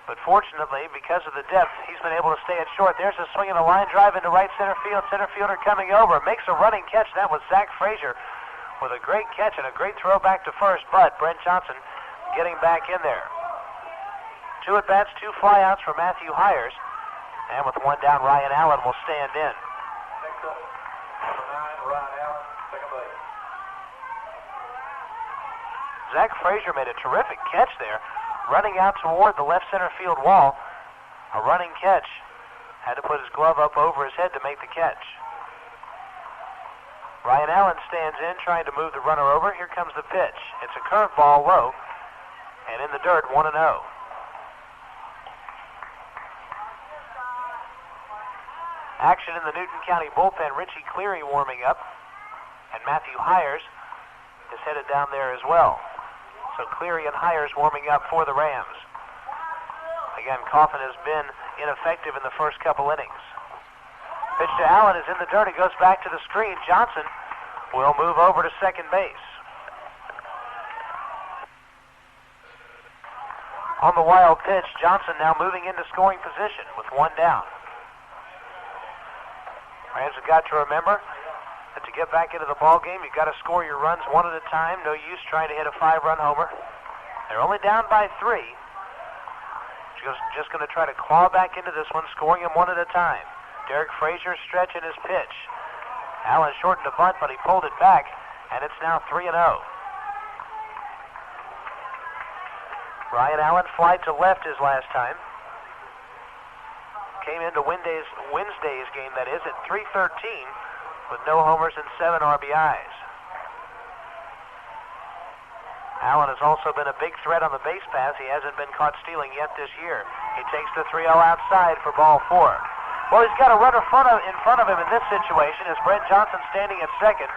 But fortunately, because of the depth, he's been able to stay at short. There's a swing and a line drive into right center field. Center fielder coming over, makes a running catch. That was Zach Frazier with a great catch and a great throw back to first, but Brent Johnson getting back in there. 2 at-bats, 2 flyouts for Matthew Hires, and with 1 down, Ryan Allen will stand in. Next up, number 9, Ryan Allen, second base. Zach Frazier made a terrific catch there, running out toward the left center field wall. A running catch. Had to put his glove up over his head to make the catch. Ryan Allen stands in, trying to move the runner over. Here comes the pitch. It's a curveball low, and in the dirt, 1-0. Action in the Newton County bullpen. Richie Cleary warming up, and Matthew Hires is headed down there as well. So Cleary and Hires warming up for the Rams. Again, Coffin has been ineffective in the first couple innings. Pitch to Allen is in the dirt. It goes back to the screen. Johnson will move over to second base. On the wild pitch, Johnson now moving into scoring position with 1 down. Rams have got to remember that to get back into the ball game, you've got to score your runs one at a time. No use trying to hit a 5-run homer. They're only down by 3. Just going to try to claw back into this one, scoring them one at a time. Derek Frazier stretching his pitch. Allen shortened a bunt, but he pulled it back, and it's now 3-0. Ryan Allen flied to left his last time. Came into Wednesday's game, that is, at 313 with no homers and 7 RBIs. Allen has also been a big threat on the base paths. He hasn't been caught stealing yet this year. He takes the 3-0 outside for ball 4. Well, he's got a runner in front of him in this situation as Brent Johnson standing at second,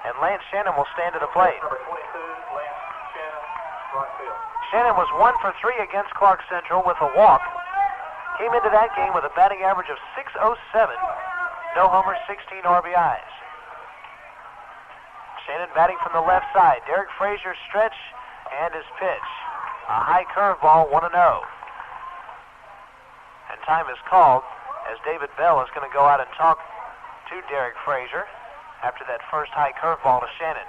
and Lance Shannon will stand at the plate. Number 22, Lance Shannon, Rockdale. Shannon was 1 for 3 against Clark Central with a walk. Came into that game with a batting average of .607, no homers, 16 RBIs. Shannon batting from the left side. Derek Frazier stretch and his pitch. A high curveball, 1-0. And time is called as David Bell is going to go out and talk to Derek Frazier after that first high curveball to Shannon.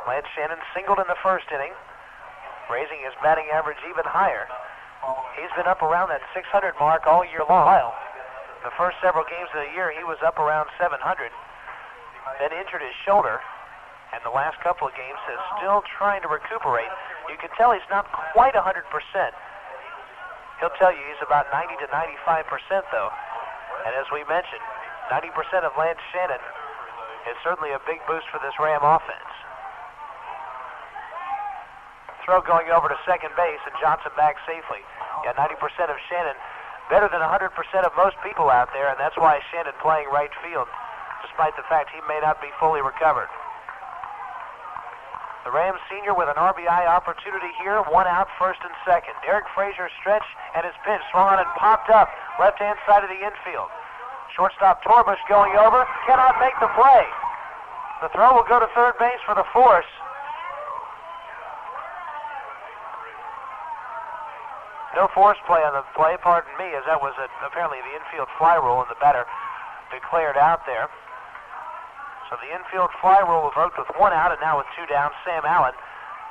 Lance Shannon singled in the first inning, raising his batting average even higher. He's been up around that 600 mark all year long. The first several games of the year, he was up around 700, then injured his shoulder, and the last couple of games is still trying to recuperate. You can tell he's not quite 100%. He'll tell you he's about 90 to 95%, though. And as we mentioned, 90% of Lance Shannon is certainly a big boost for this Ram offense. Throw going over to second base, and Johnson back safely. Yeah, 90% of Shannon, better than 100% of most people out there, and that's why Shannon playing right field, despite the fact he may not be fully recovered. The Rams senior with an RBI opportunity here, 1 out, first and second. Derek Frazier stretch and his pitch swung on and popped up, left-hand side of the infield. Shortstop Torbush going over, cannot make the play. The throw will go to third base for the force. No force play on the play, pardon me, as that was apparently the infield fly rule, and the batter declared out there. So the infield fly rule revoked with 1 out, and now with 2 down, Sam Allen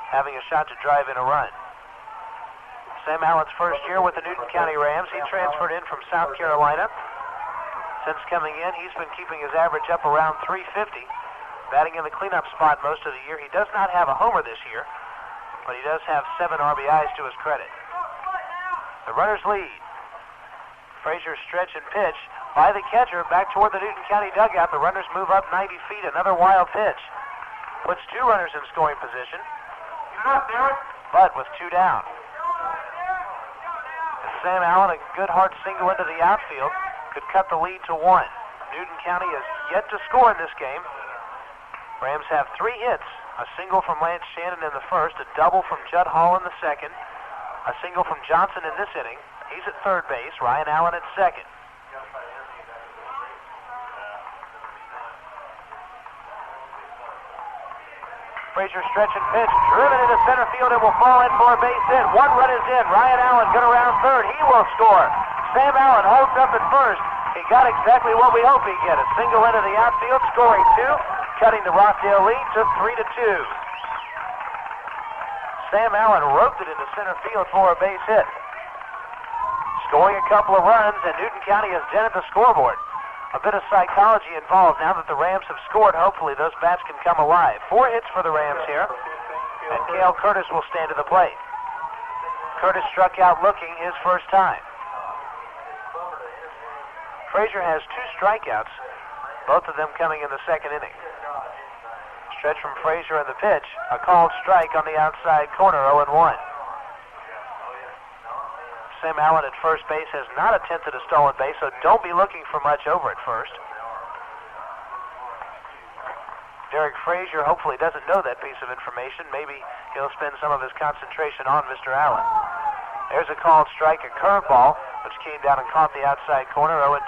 having a shot to drive in a run. Sam Allen's first year with the Newton County Rams. He transferred in from South Carolina. Since coming in, he's been keeping his average up around 350, batting in the cleanup spot most of the year. He does not have a homer this year, but he does have 7 RBIs to his credit. The runners lead. Frazier stretch and pitch by the catcher back toward the Newton County dugout. The runners move up 90 feet. Another wild pitch. Puts 2 runners in scoring position. But with 2 down. Sam Allen, a good hard single into the outfield, could cut the lead to 1. Newton County has yet to score in this game. Rams have 3 hits. A single from Lance Shannon in the first, a double from Judd Hall in the second, a single from Johnson in this inning. He's at third base. Ryan Allen at second. Frazier stretch and pitch, driven into center field, and will fall in for a base hit. 1 run is in. Ryan Allen good around third. He will score. Sam Allen holds up at first. He got exactly what we hope he'd get. A single into the outfield, scoring 2, cutting the Rockdale lead to 3-2. Sam Allen roped it into center field for a base hit. Scoring a couple of runs, and Newton County has dented the scoreboard. A bit of psychology involved now that the Rams have scored. Hopefully those bats can come alive. 4 hits for the Rams here, and Cale Curtis will stand to the plate. Curtis struck out looking his first time. Frazier has 2 strikeouts, both of them coming in the second inning. Stretch from Frazier in the pitch. A called strike on the outside corner, 0-1. Sam Allen at first base has not attempted a stolen base, so don't be looking for much over at first. Derek Frazier hopefully doesn't know that piece of information. Maybe he'll spend some of his concentration on Mr. Allen. There's a called strike, a curveball, which came down and caught the outside corner, 0-2.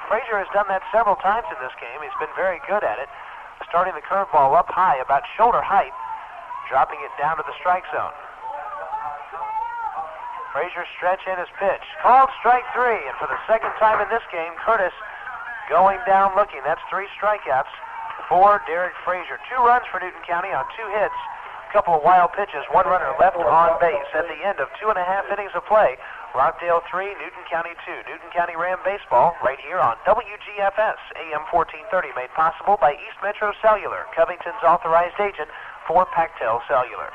Frazier has done that several times in this game. He's been very good at it. Starting the curveball up high, about shoulder height, dropping it down to the strike zone. Frazier stretch and his pitch. Called strike 3, and for the second time in this game, Curtis going down looking. That's 3 strikeouts for Derek Frazier. 2 runs for Newton County on 2 hits. A couple of wild pitches, 1 runner left on base. At the end of 2.5 innings of play, Rockdale 3, Newton County 2. Newton County Ram baseball right here on WGFS, AM 1430, made possible by East Metro Cellular, Covington's authorized agent for Pactel Cellular.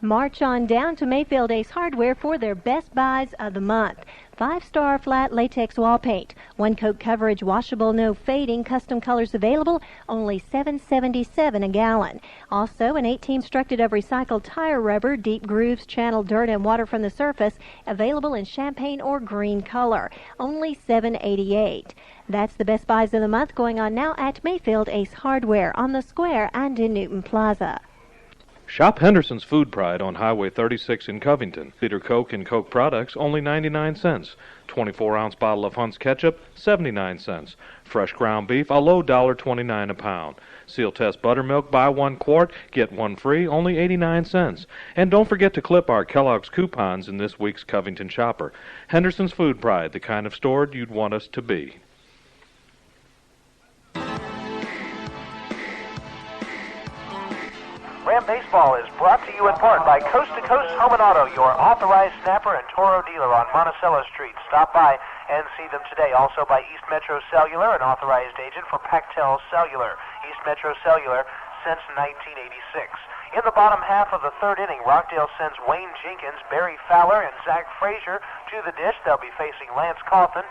March on down to Mayfield Ace Hardware for their best buys of the month. 5-star flat latex wall paint, 1-coat coverage, washable, no fading, custom colors available, only $7.77 a gallon. Also, an 18 structed of recycled tire rubber, deep grooves, channeled dirt and water from the surface, available in champagne or green color, only $7.88. That's the best buys of the month going on now at Mayfield Ace Hardware on the Square and in Newton Plaza. Shop Henderson's Food Pride on Highway 36 in Covington. Liter Coke and Coke products, only 99 cents. 24-ounce bottle of Hunt's ketchup, 79 cents. Fresh ground beef, a low $1.29 a pound. Seal Test buttermilk, buy 1 quart, get 1 free, only 89 cents. And don't forget to clip our Kellogg's coupons in this week's Covington Shopper. Henderson's Food Pride, the kind of store you'd want us to be. Ram Baseball is brought to you in part by Coast to Coast Home and Auto, your authorized snapper and Toro dealer on Monticello Street. Stop by and see them today. Also by East Metro Cellular, an authorized agent for Pactel Cellular. East Metro Cellular since 1986. In the bottom half of the 3rd inning, Rockdale sends Wayne Jenkins, Barry Fowler, and Zach Frazier to the dish. They'll be facing Lance Coffin.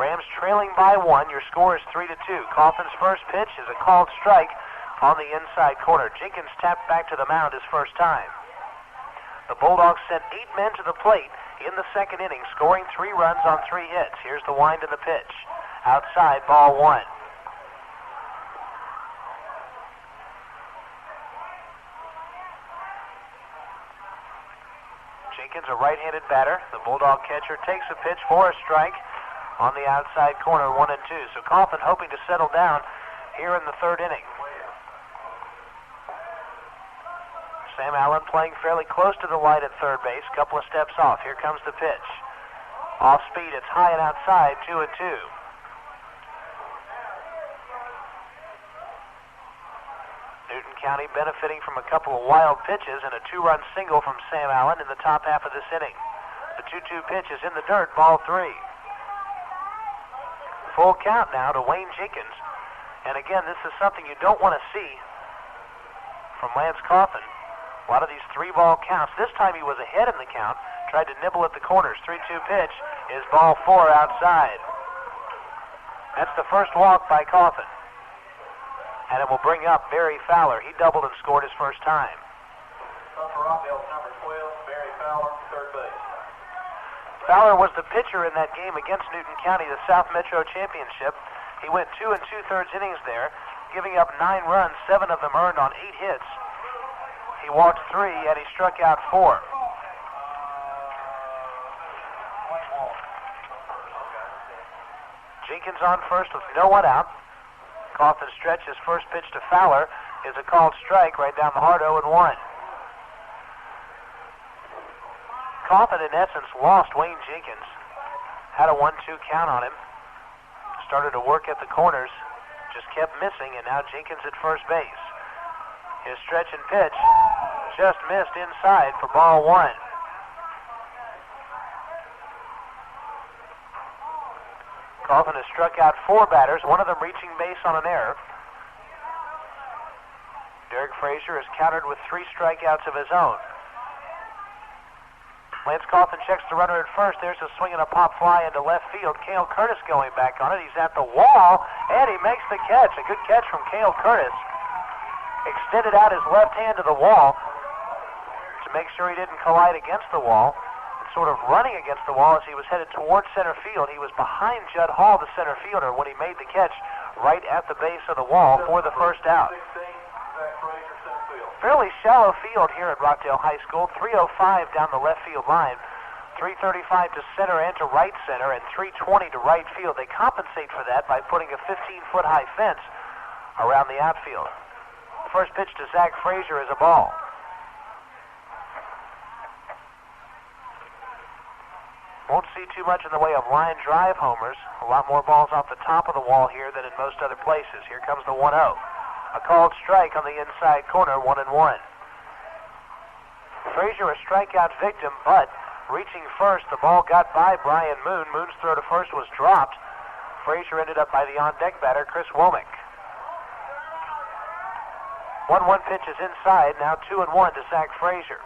Rams trailing by 1. Your score is 3-2. Coffin's first pitch is a called strike on the inside corner. Jenkins tapped back to the mound his first time. The Bulldogs sent 8 men to the plate in the 2nd inning, scoring 3 runs on 3 hits. Here's the wind and the pitch. Outside, ball 1. Jenkins, a right-handed batter. The Bulldog catcher takes a pitch for a strike on the outside corner, 1-2. So Coffin hoping to settle down here in the 3rd inning. Sam Allen playing fairly close to the light at third base, couple of steps off. Here comes the pitch. Off speed, it's high and outside, 2-2. Newton County benefiting from a couple of wild pitches and a 2-run single from Sam Allen in the top half of this inning. The 2-2 pitch is in the dirt, ball 3. Full count now to Wayne Jenkins. And again, this is something you don't want to see from Lance Coffin. A lot of these 3-ball counts. This time he was ahead in the count, tried to nibble at the corners. 3-2 pitch is ball 4 outside. That's the first walk by Coffin. And it will bring up Barry Fowler. He doubled and scored his first time. Up for Rockdale's number 12, Barry Fowler, third base. Fowler was the pitcher in that game against Newton County, the South Metro Championship. He went 2 2/3 innings there, giving up 9 runs, 7 of them earned on 8 hits. He walked 3 and he struck out 4. Jenkins on first with no one out. Coffin stretches first pitch to Fowler is a called strike right down the heart, 0-1. Coffin in essence lost Wayne Jenkins. Had a 1-2 count on him. Started to work at the corners, just kept missing, and now Jenkins at first base. His stretch and pitch just missed inside for ball 1. Coffin has struck out 4 batters, one of them reaching base on an error. Derek Frazier has countered with 3 strikeouts of his own. Lance Coffin checks the runner at first. There's a swing and a pop fly into left field. Cale Curtis going back on it. He's at the wall, and he makes the catch. A good catch from Cale Curtis. Extended out his left hand to the wall to make sure he didn't collide against the wall. And sort of running against the wall as he was headed towards center field. He was behind Judd Hall, the center fielder, when he made the catch right at the base of the wall for the first out. Fairly shallow field here at Rockdale High School. 305 down the left field line. 335 to center and to right center, and 320 to right field. They compensate for that by putting a 15-foot high fence around the outfield. First pitch to Zach Frazier is a ball. Won't see too much in the way of line drive homers. A lot more balls off the top of the wall here than in most other places. Here comes the 1-0. A called strike on the inside corner, 1-1. Frazier a strikeout victim, but reaching first, the ball got by Brian Moon. Moon's throw to first was dropped. Frazier ended up by the on-deck batter, Chris Womack. 1-1 pitch is inside, now 2-1 to Zach Frazier.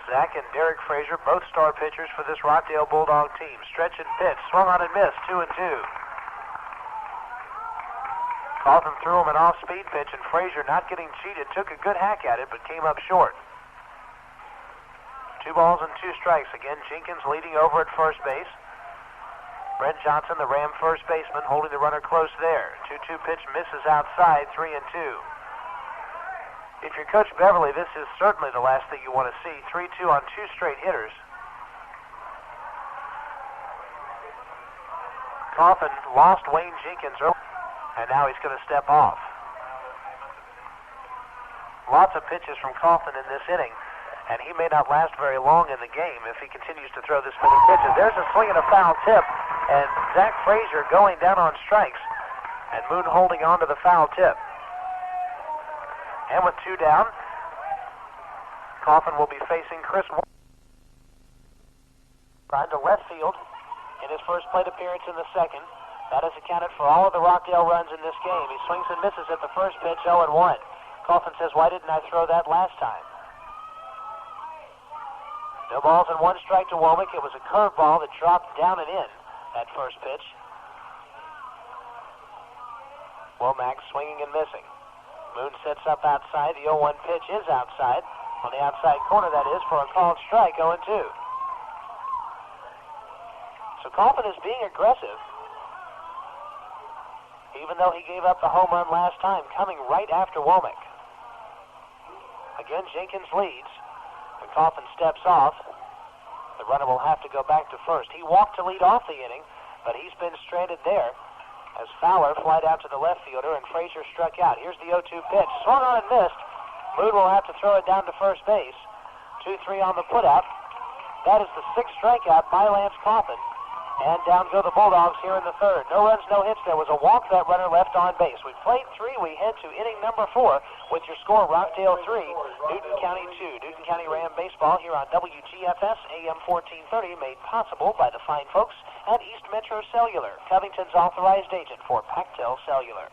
Zach and Derek Frazier, both star pitchers for this Rockdale Bulldog team. Stretch and pitch, swung on and missed, 2-2. Holden threw him an off-speed pitch, and Frazier, not getting cheated, took a good hack at it, but came up short. 2 balls and 2 strikes. Again, Jenkins leading over at first base. Brent Johnson, the Ram first baseman, holding the runner close there. 2-2 pitch misses outside, 3-2. If you're Coach Beverly, this is certainly the last thing you want to see. 3-2 on 2 straight hitters. Coffin lost Wayne Jenkins early, and now he's going to step off. Lots of pitches from Coffin in this inning, and he may not last very long in the game if he continues to throw this many pitches. There's a swing and a foul tip, and Zach Frazier going down on strikes, and Moon holding on to the foul tip. And with 2 down, Coffin will be facing Chris Ryan to left field in his first plate appearance in the second. That has accounted for all of the Rockdale runs in this game. He swings and misses at the first pitch, 0-1. Coffin says, why didn't I throw that last time? No balls and 1 strike to Womack. It was a curveball that dropped down and in that first pitch. Womack swinging and missing. Moon sets up outside. The 0-1 pitch is outside. On the outside corner, that is, for a called strike, 0-2. So Coffin is being aggressive, even though he gave up the home run last time, coming right after Womack. Again, Jenkins leads. When Coffin steps off, the runner will have to go back to first. He walked to lead off the inning, but he's been stranded there as Fowler flied out to the left fielder and Frazier struck out. Here's the 0-2 pitch. Swung on and missed. Moon will have to throw it down to first base. 2-3 on the putout. That is the 6th strikeout by Lance Coffin. And down go the Bulldogs here in the third. No runs, no hits. There was a walk. That runner left on base. We played 3. We head to inning number 4 with your score, Rockdale 3, Newton County 2. Newton County Ram baseball here on WGFS AM 1430, made possible by the fine folks at East Metro Cellular, Covington's authorized agent for Pactel Cellular.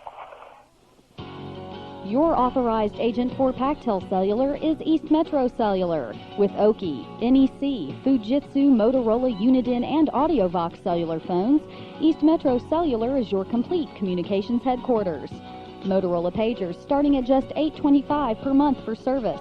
Your authorized agent for Pactel Cellular is East Metro Cellular. With Oki, NEC, Fujitsu, Motorola, Uniden, and AudioVox cellular phones, East Metro Cellular is your complete communications headquarters. Motorola pagers starting at just $8.25 per month for service.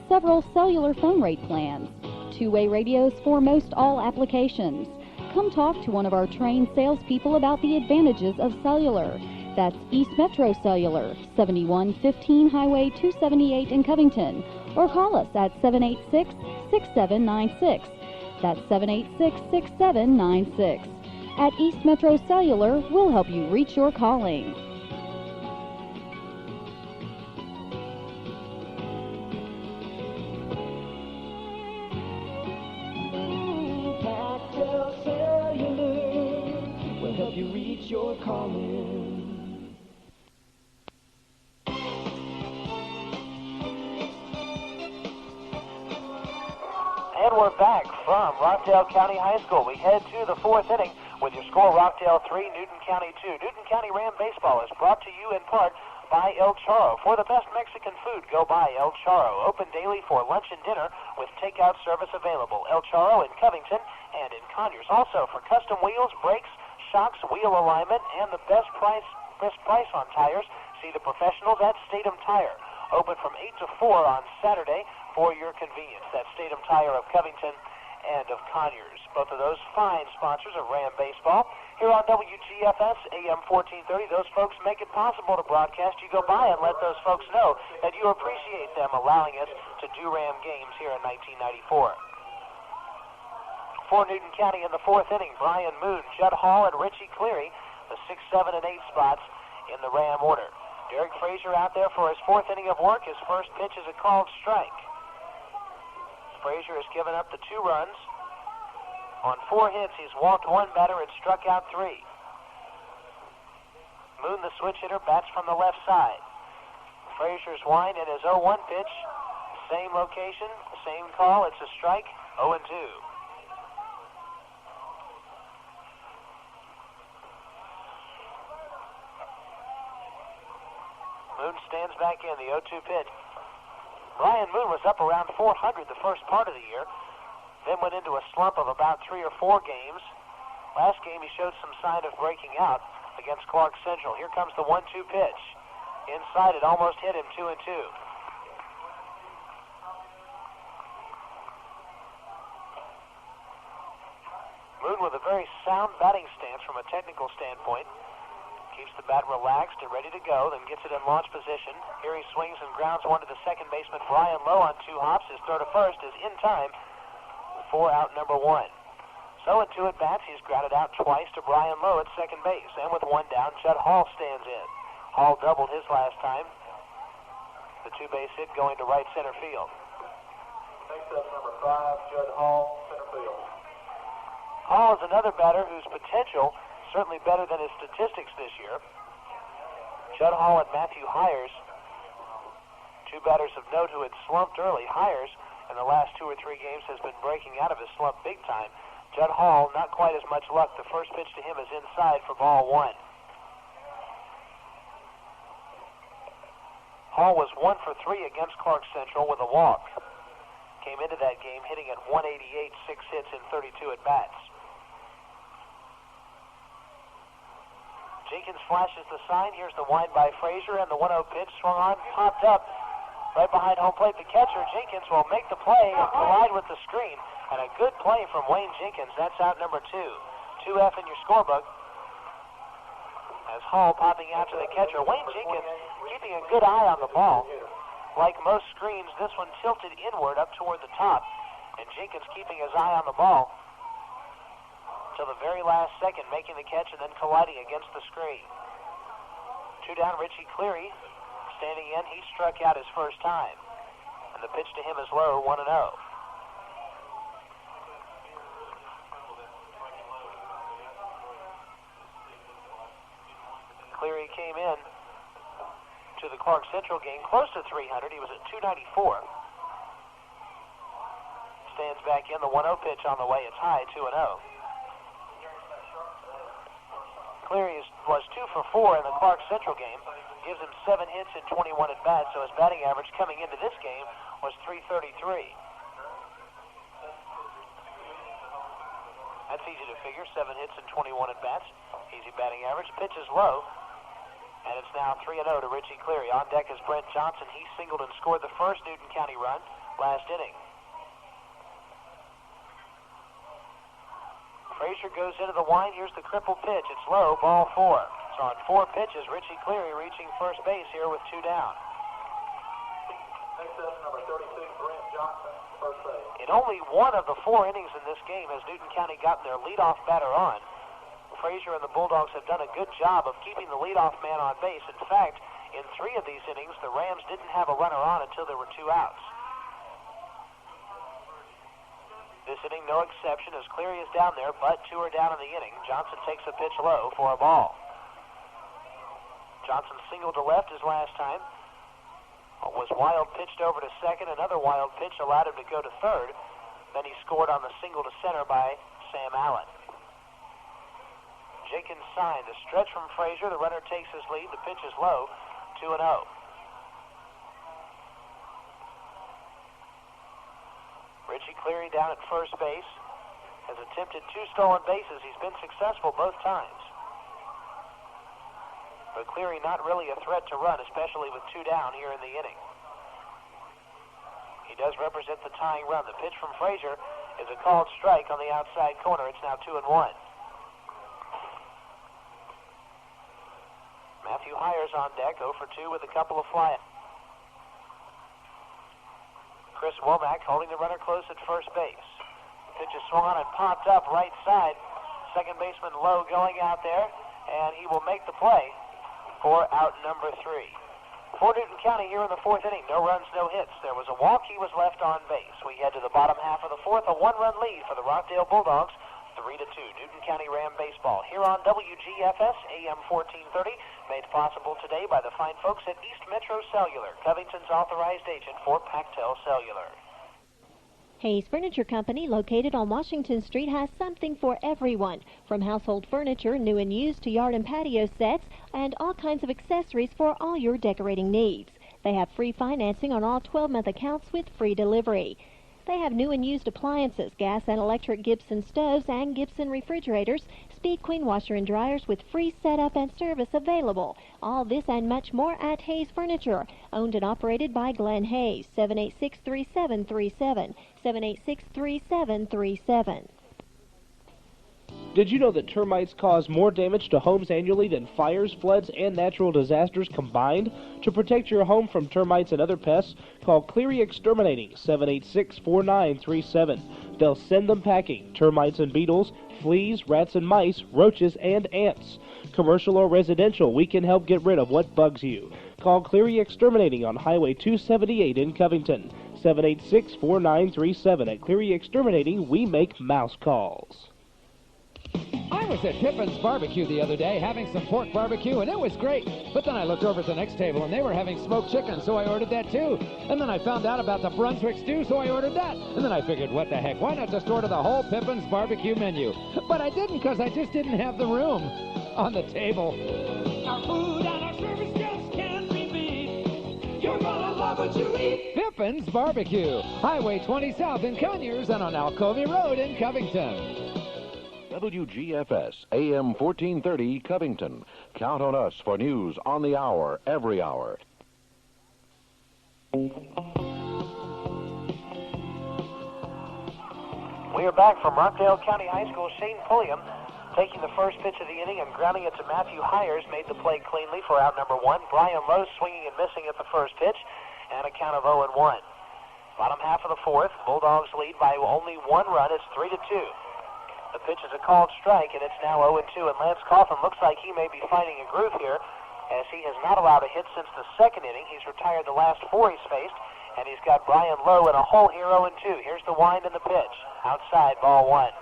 Several cellular phone rate plans. Two-way radios for most all applications. Come talk to one of our trained salespeople about the advantages of cellular. That's East Metro Cellular, 7115 Highway 278 in Covington. Or call us at 786-6796. That's 786-6796. At East Metro Cellular, we'll help you reach your calling. Pactel Cellular will help you reach your calling. And we're back from Rockdale County High School. We head to the 4th inning with your score, Rockdale 3, Newton County 2. Newton County Ram Baseball is brought to you in part by El Charro. For the best Mexican food, go by El Charro. Open daily for lunch and dinner with takeout service available. El Charro in Covington and in Conyers. Also for custom wheels, brakes, shocks, wheel alignment, and the best price on tires, see the professionals at Statham Tire. Open from 8 to 4 on Saturday for your convenience. That's Statham Tire of Covington and of Conyers. Both of those fine sponsors of Ram Baseball. Here on WGFS AM 1430, those folks make it possible to broadcast. You go by and let those folks know that you appreciate them allowing us to do Ram games here in 1994. For Newton County in the 4th inning, Brian Moon, Judd Hall, and Richie Cleary, the 6, 7, and 8 spots in the Ram order. Derek Frazier out there for his fourth inning of work. His first pitch is a called strike. Frazier has given up the 2 runs. On 4 hits, he's walked 1 batter and struck out 3. Moon, the switch hitter, bats from the left side. Frazier's wind and his 0-1 pitch. Same location, same call. It's a strike, 0-2. Moon stands back in, the 0-2 pitch. Brian Moon was up around 400 the first part of the year, then went into a slump of about 3 or 4 games. Last game he showed some sign of breaking out against Clark Central. Here comes the 1-2 pitch. Inside, it almost hit him, 2-2. Moon with a very sound batting stance from a technical standpoint. Keeps the bat relaxed and ready to go, then gets it in launch position. Here he swings and grounds one to the second baseman, Brian Lowe, on 2 hops. His throw to first is in time for out number 1. So in 2 at-bats, he's grounded out twice to Brian Lowe at second base. And with 1 down, Judd Hall stands in. Hall doubled his last time. The 2-base hit going to right center field. Next up, number 5, Judd Hall, center field. Hall is another batter whose potential certainly better than his statistics this year. Judd Hall and Matthew Hires, 2 batters of note who had slumped early. Hires, in the last 2 or 3 games, has been breaking out of his slump big time. Judd Hall, not quite as much luck. The first pitch to him is inside for ball 1. Hall was 1 for 3 against Clark Central with a walk. Came into that game hitting at 188, 6 hits in 32 at-bats. Jenkins flashes the sign. Here's the wind by Frazier, and the 1-0 pitch swung on, popped up right behind home plate. The catcher, Jenkins, will make the play and collide with the screen. And a good play from Wayne Jenkins. That's out number 2. 2F in your scorebook. As Hall popping out to the catcher. Wayne Jenkins keeping a good eye on the ball. Like most screens, this one tilted inward up toward the top. And Jenkins keeping his eye on the ball till the very last second, making the catch and then colliding against the screen. 2 down, Richie Cleary standing in. He struck out his first time. And the pitch to him is low, 1-0. Cleary came in to the Clark Central game close to 300. He was at 294. Stands back in, the 1-0 pitch on the way. It's high, 2-0. Cleary was 2 for 4 in the Clark Central game. Gives him 7 hits in 21 at-bats, so his batting average coming into this game was .333. That's easy to figure, 7 hits in 21 at-bats. Easy batting average. Pitch is low, and it's now 3-0 to Richie Cleary. On deck is Brent Johnson. He singled and scored the first Newton County run last inning. Frazier goes into the wind. Here's the crippled pitch. It's low, ball 4. So on 4 pitches, Richie Cleary reaching first base here with 2 down. Next up, number 36, Brent Johnson, first base. In only 1 of the 4 innings in this game has Newton County gotten their leadoff batter on. Frazier and the Bulldogs have done a good job of keeping the leadoff man on base. In fact, in 3 of these innings, the Rams didn't have a runner on until there were 2 outs. This inning, no exception, as Cleary is down there, but 2 are down in the inning. Johnson takes a pitch low for a ball. Johnson singled to left his last time. Was wild pitched over to second. Another wild pitch allowed him to go to third. Then he scored on the single to center by Sam Allen. Jenkins signed. A stretch from Frazier. The runner takes his lead. The pitch is low, 2-0. Richie Cleary down at first base. Has attempted 2 stolen bases. He's been successful both times. But Cleary not really a threat to run, especially with 2 down here in the inning. He does represent the tying run. The pitch from Frazier is a called strike on the outside corner. It's now 2-1. Matthew Hires on deck, 0 for 2 with a couple of flyouts. Chris Womack holding the runner close at first base. The pitch is swung on and popped up right side. Second baseman Lowe going out there, and he will make the play. for out number 3. For Newton County here in the 4th inning, no runs, no hits. There was a walk. He was left on base. We head to the bottom half of the 4th, a 1-run lead for the Rockdale Bulldogs, 3-2. Newton County Ram baseball here on WGFS AM 1430, made possible today by the fine folks at East Metro Cellular, Covington's authorized agent for Pactel Cellular. Hayes Furniture Company, located on Washington Street, has something for everyone, from household furniture, new and used, to yard and patio sets, and all kinds of accessories for all your decorating needs. They have free financing on all 12-month accounts with free delivery. They have new and used appliances, gas and electric Gibson stoves and Gibson refrigerators, Speed Queen washer and dryers with free setup and service available. All this and much more at Hayes Furniture, owned and operated by Glenn Hayes, 786-3737, 786-3737. Did you know that termites cause more damage to homes annually than fires, floods, and natural disasters combined? To protect your home from termites and other pests, call Cleary Exterminating, 786-4937. They'll send them packing: termites and beetles, fleas, rats and mice, roaches, and ants. Commercial or residential, we can help get rid of what bugs you. Call Cleary Exterminating on Highway 278 in Covington, 786-4937. At Cleary Exterminating, we make mouse calls. I was at Pippen's Barbecue the other day having some pork barbecue, and it was great. But then I looked over at the next table, and they were having smoked chicken, so I ordered that too. And then I found out about the Brunswick stew, so I ordered that. And then I figured, what the heck, why not just order the whole Pippen's Barbecue menu? But I didn't, because I just didn't have the room on the table. Our food and our service just can't be beat. You're gonna love what you eat. Pippen's Barbecue, Highway 20 South in Conyers and on Alcovey Road in Covington. WGFS AM 1430 Covington. Count on us for news on the hour, every hour. We are back from Rockdale County High School. Shane Pulliam taking the first pitch of the inning and grounding it to Matthew Hires, made the play cleanly for out number 1. Brian Lowe swinging and missing at the first pitch, and a count of 0-1. Bottom half of the 4th, Bulldogs lead by only 1 run. It's 3-2. The pitch is a called strike, and it's now 0-2, and Lance Coffin looks like he may be finding a groove here, as he has not allowed a hit since the 2nd inning. He's retired the last 4 he's faced, and he's got Brian Lowe in a hole here, 0-2. Here's the wind and the pitch. Outside, ball 1.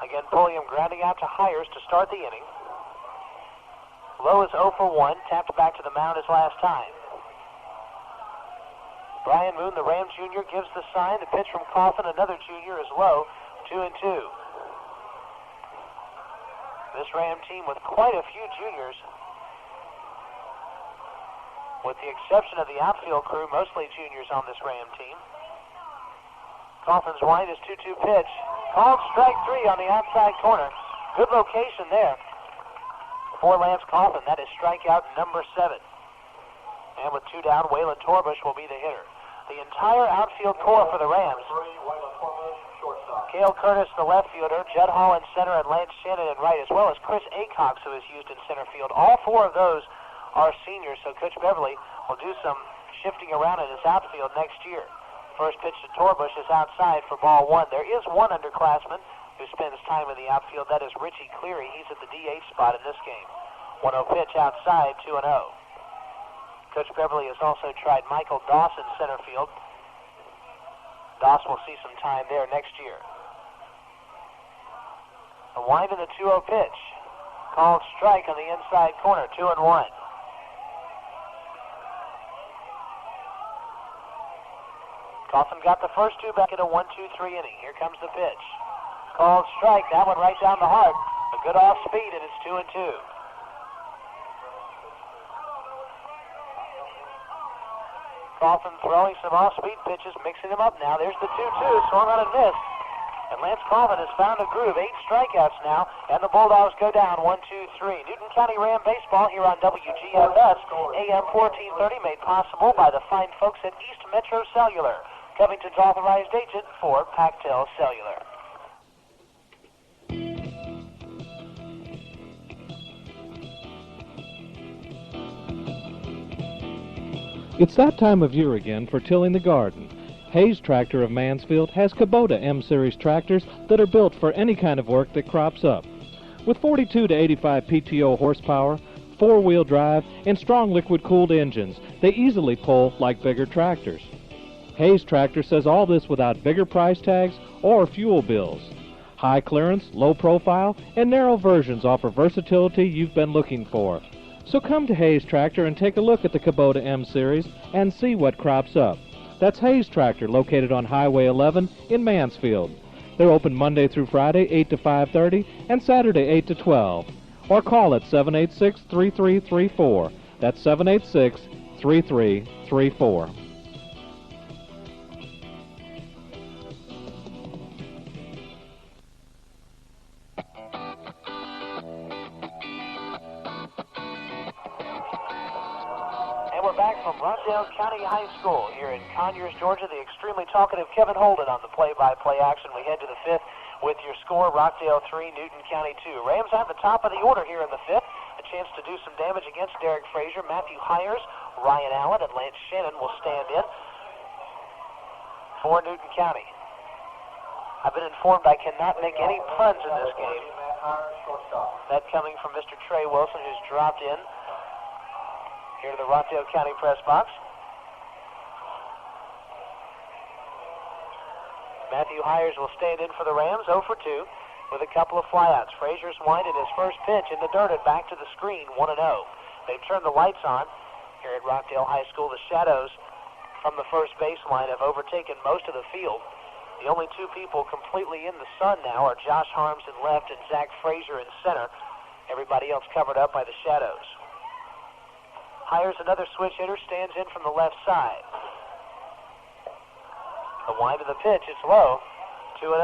Again, Pulliam grounding out to Hires to start the inning. Lowe is 0 for 1, tapped back to the mound his last time. Brian Moon, the Ram Jr., gives the sign. The pitch from Coffin, another junior, is low, 2-2. This Ram team with quite a few juniors, with the exception of the outfield crew, mostly juniors on this Ram team. Coffin's wind is 2-2 pitch. Called strike 3 on the outside corner. Good location there for Lance Coffin. That is strikeout number 7. And with 2 down, Waylon Torbush will be the hitter. The entire outfield core for the Rams: Cale Curtis, the left fielder, Judd Hall in center, and Lance Shannon in right, as well as Chris Acox, who is used in center field. All 4 of those are seniors, so Coach Beverly will do some shifting around in his outfield next year. First pitch to Torbush is outside for ball 1. There is one underclassman who spends time in the outfield. That is Richie Cleary. He's at the DH spot in this game. 1-0 pitch outside, 2-0. Coach Beverly has also tried Michael Doss in center field. Doss will see some time there next year. The wind and the 2-0 pitch. Called strike on the inside corner, 2-1. Coffin got the first 2 back in a 1-2-3 inning. Here comes the pitch. Called strike, that one right down the heart. A good off speed, and it's 2-2. Coffin throwing some off-speed pitches, mixing them up now. There's the 2-2, swung on and missed. And Lance Coffin has found a groove. 8 strikeouts now, and the Bulldogs go down 1-2-3. Newton County Ram baseball here on WGFS, AM 1430, made possible by the fine folks at East Metro Cellular, Covington's authorized agent for Pactel Cellular. It's that time of year again for tilling the garden. Hayes Tractor of Mansfield has Kubota M-Series tractors that are built for any kind of work that crops up. With 42 to 85 PTO horsepower, four-wheel drive, and strong liquid-cooled engines, they easily pull like bigger tractors. Hayes Tractor says all this without bigger price tags or fuel bills. High clearance, low profile, and narrow versions offer versatility you've been looking for. So come to Hayes Tractor and take a look at the Kubota M Series and see what crops up. That's Hayes Tractor, located on Highway 11 in Mansfield. They're open Monday through Friday, 8 to 5:30, and Saturday, 8 to 12. Or call at 786-3334. That's 786-3334. We're back from Rockdale County High School here in Conyers, Georgia. The extremely talkative Kevin Holden on the play-by-play action. We head to the fifth with your score, Rockdale 3, Newton County 2. Rams at the top of the order here in the fifth. A chance to do some damage against Derek Frazier. Matthew Hires, Ryan Allen, and Lance Shannon will stand in for Newton County. I've been informed I cannot make any puns in this game. That coming from Mr. Trey Wilson, who's dropped in here to the Rockdale County press box. Matthew Hires will stand in for the Rams, 0 for 2, with a couple of flyouts. Frazier's winded his first pitch in the dirt and back to the screen, 1-0. They've turned the lights on here at Rockdale High School. The shadows from the first baseline have overtaken most of the field. The only two people completely in the sun now are Josh Harms in left and Zach Frazier in center. Everybody else covered up by the shadows. Hires, another switch hitter, stands in from the left side. The wind of the pitch, it's low, 2-0.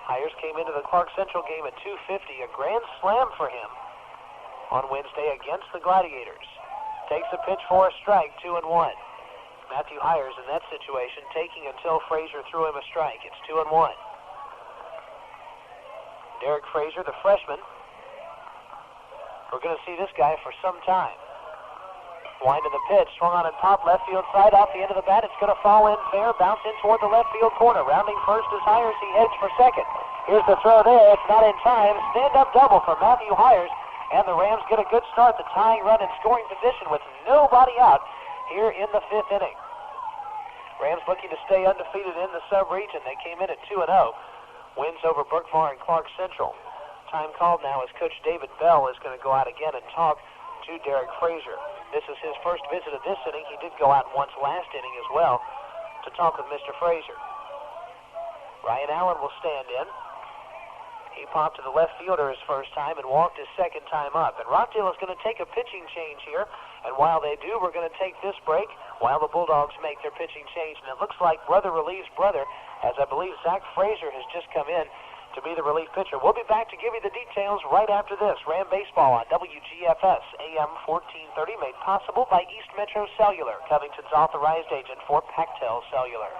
Hires came into the Clark Central game at 250, a grand slam for him on Wednesday against the Gladiators. Takes a pitch for a strike, 2-1. Matthew Hires in that situation, taking until Frazier threw him a strike. It's 2-1. Derek Frazier, the freshman. We're going to see this guy for some time. Wind of the pitch, swung on and popped left field side off the end of the bat. It's going to fall in fair, bounce in toward the left field corner. Rounding first is Hires. He heads for second. Here's the throw there. It's not in time. Stand-up double for Matthew Hires. And the Rams get a good start, the tying run in scoring position with nobody out here in the fifth inning. Rams looking to stay undefeated in the sub-region. They came in at 2-0. Wins over Brookmar and Clark Central. Time called now as Coach David Bell is going to go out again and talk to Derek Frazier. This is his first visit of this inning. He did go out once last inning as well to talk with Mr. Frazier. Ryan Allen will stand in. He popped to the left fielder his first time and walked his second time up. And Rockdale is going to take a pitching change here. And while they do, we're going to take this break while the Bulldogs make their pitching change. And it looks like brother relieves brother, as I believe Zach Frazier has just come in to be the relief pitcher. We'll be back to give you the details right after this. Ram Baseball on WGFS, AM 1430, made possible by East Metro Cellular, Covington's authorized agent for Pactel Cellular.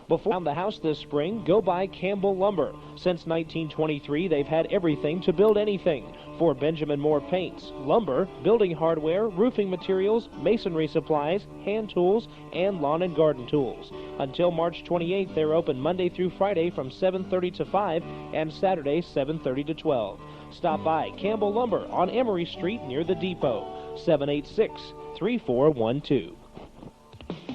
Before around the house this spring, go by Campbell Lumber. Since 1923, they've had everything to build anything. For Benjamin Moore paints, lumber, building hardware, roofing materials, masonry supplies, hand tools, and lawn and garden tools. Until March 28th, they're open Monday through Friday from 7:30 to 5 and Saturday 7:30 to 12. Stop by Campbell Lumber on Emory Street near the depot. 786-3412.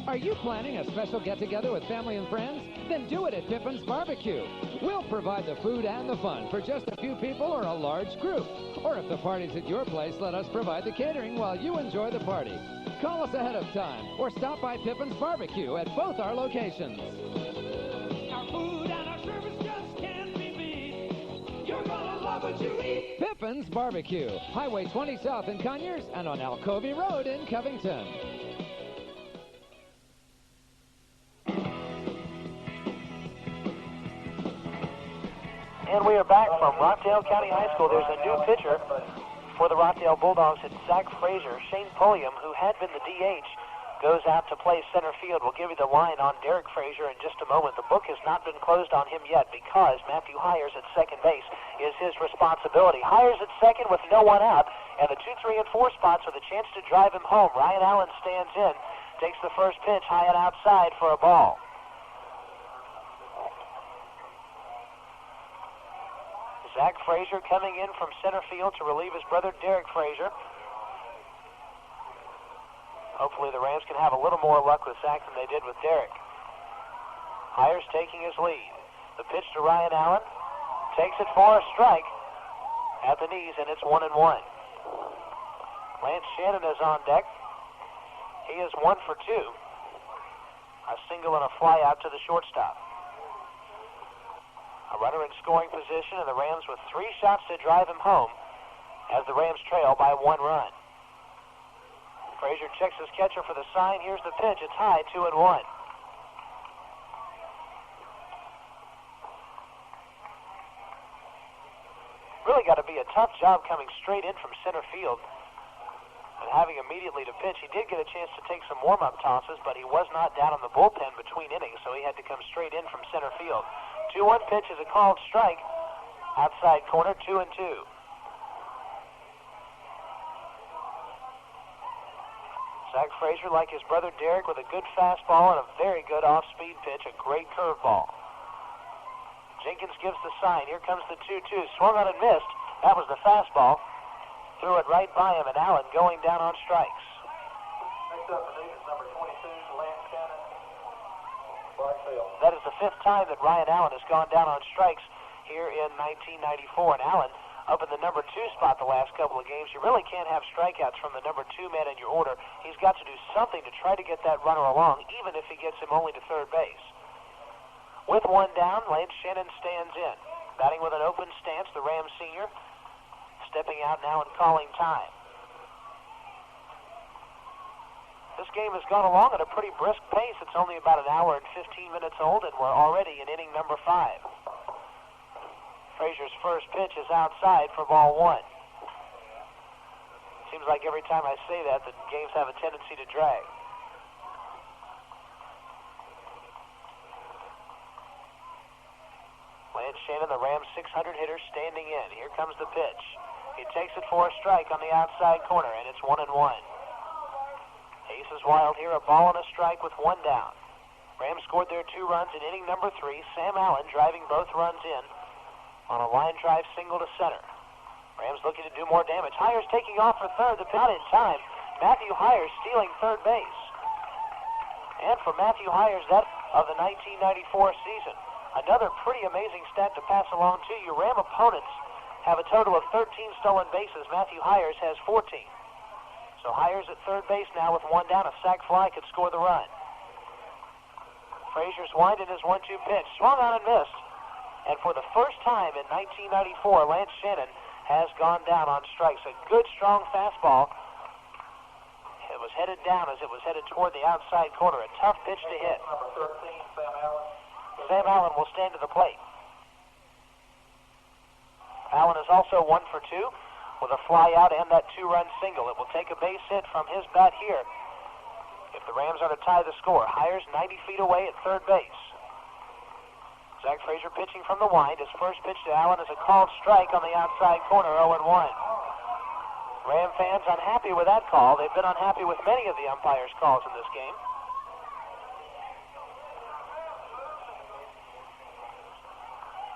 Are you planning a special get-together with family and friends? Then do it at Pippen's Barbecue. We'll provide the food and the fun for just a few people or a large group. Or if the party's at your place, let us provide the catering while you enjoy the party. Call us ahead of time or stop by Pippen's Barbecue at both our locations. Our food and our service just can't be beat. You're gonna love what you eat. Pippen's Barbecue, Highway 20 South in Conyers and on Alcovey Road in Covington. And we are back from Rockdale County High School. There's a new pitcher for the Rockdale Bulldogs. It's Zach Frazier. Shane Pulliam, who had been the DH, goes out to play center field. We'll give you the line on Derek Frazier in just a moment. The book has not been closed on him yet because Matthew Hires at second base is his responsibility. Hires at second with no one out, and the 2, 3, and 4 spots with a chance to drive him home. Ryan Allen stands in, takes the first pitch high and outside for a ball. Zach Frazier coming in from center field to relieve his brother Derek Frazier. Hopefully the Rams can have a little more luck with Zach than they did with Derek. Hires taking his lead. The pitch to Ryan Allen. Takes it for a strike at the knees, and it's 1-1. Lance Shannon is on deck. He is 1 for 2. A single and a fly out to the shortstop. A runner in scoring position, and the Rams with 3 shots to drive him home as the Rams trail by 1 run. Frazier checks his catcher for the sign. Here's the pitch. It's high, 2-1. Really got to be a tough job coming straight in from center field and having immediately to pitch. He did get a chance to take some warm-up tosses, but he was not down in the bullpen between innings, so he had to come straight in from center field. 2-1 pitch is a called strike. Outside corner, 2-2. Zach Frazier, like his brother Derek, with a good fastball and a very good off-speed pitch, a great curveball. Jenkins gives the sign. Here comes the 2-2. Swung on and missed. That was the fastball. Threw it right by him, and Allen going down on strikes. Next up for Davis, number 22, Lance Shannon, Rockdale. That is the 5th time that Ryan Allen has gone down on strikes here in 1994. And Allen up in the number 2 spot the last couple of games. You really can't have strikeouts from the number 2 man in your order. He's got to do something to try to get that runner along, even if he gets him only to third base. With 1 down, Lance Shannon stands in. Batting with an open stance, the Rams senior stepping out now and calling time. This game has gone along at a pretty brisk pace. It's only about an hour and 15 minutes old, and we're already in inning number 5. Frazier's first pitch is outside for ball 1. Seems like every time I say that, the games have a tendency to drag. Lance Shannon, the Rams' 600 hitter, standing in. Here comes the pitch. He takes it for a strike on the outside corner, and it's 1-1. Ace is wild here, a ball and a strike with 1 down. Rams scored their 2 runs in inning number 3. Sam Allen driving both runs in on a line drive single to center. Rams looking to do more damage. Hires taking off for third. The not in time. Matthew Hires stealing third base. And for Matthew Hires, that of the 1994 season. Another pretty amazing stat to pass along to you. Ram opponents have a total of 13 stolen bases. Matthew Hires has 14. So Hires at third base now with 1 down. A sac fly could score the run. Frazier's winding his 1-2 pitch. Swung on and missed. And for the first time in 1994, Lance Shannon has gone down on strikes. A good, strong fastball. It was headed down as it was headed toward the outside corner. A tough pitch to hit. Number 13, Sam Allen. Sam Allen will stand to the plate. Allen is also 1 for 2 with a fly out and that 2-run single. It will take a base hit from his bat here if the Rams are to tie the score. Hires 90 feet away at third base. Zach Frazier pitching from the wind. His first pitch to Allen is a called strike on the outside corner, 0-1. Ram fans unhappy with that call. They've been unhappy with many of the umpires' calls in this game.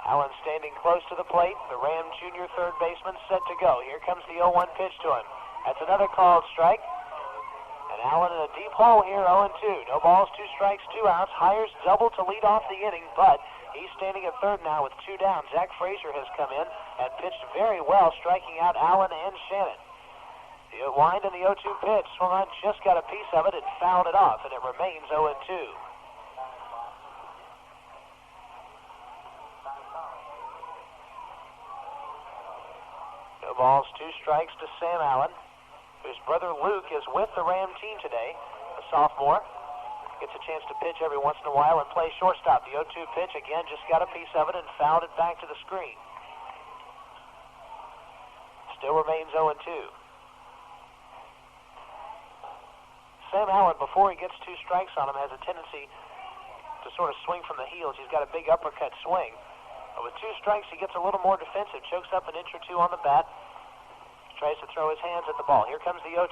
Allen standing close to the plate. The Ram junior third baseman set to go. Here comes the 0-1 pitch to him. That's another called strike. And Allen in a deep hole here, 0-2. No balls, 2 strikes, 2 outs. Hires double to lead off the inning, but he's standing at third now with 2 down. Zach Frazier has come in and pitched very well, striking out Allen and Shannon. The wind and the 0-2 pitch. Swung on, just got a piece of it and fouled it off, and it remains 0-2. No balls, 2 strikes to Sam Allen, whose brother Luke is with the Ram team today, a sophomore. Gets a chance to pitch every once in a while and play shortstop. The 0-2 pitch, again, just got a piece of it and fouled it back to the screen. Still remains 0-2. Sam Allen, before he gets 2 strikes on him, has a tendency to sort of swing from the heels. He's got a big uppercut swing. But with 2 strikes, he gets a little more defensive, chokes up an inch or 2 on the bat, tries to throw his hands at the ball. Here comes the 0-2.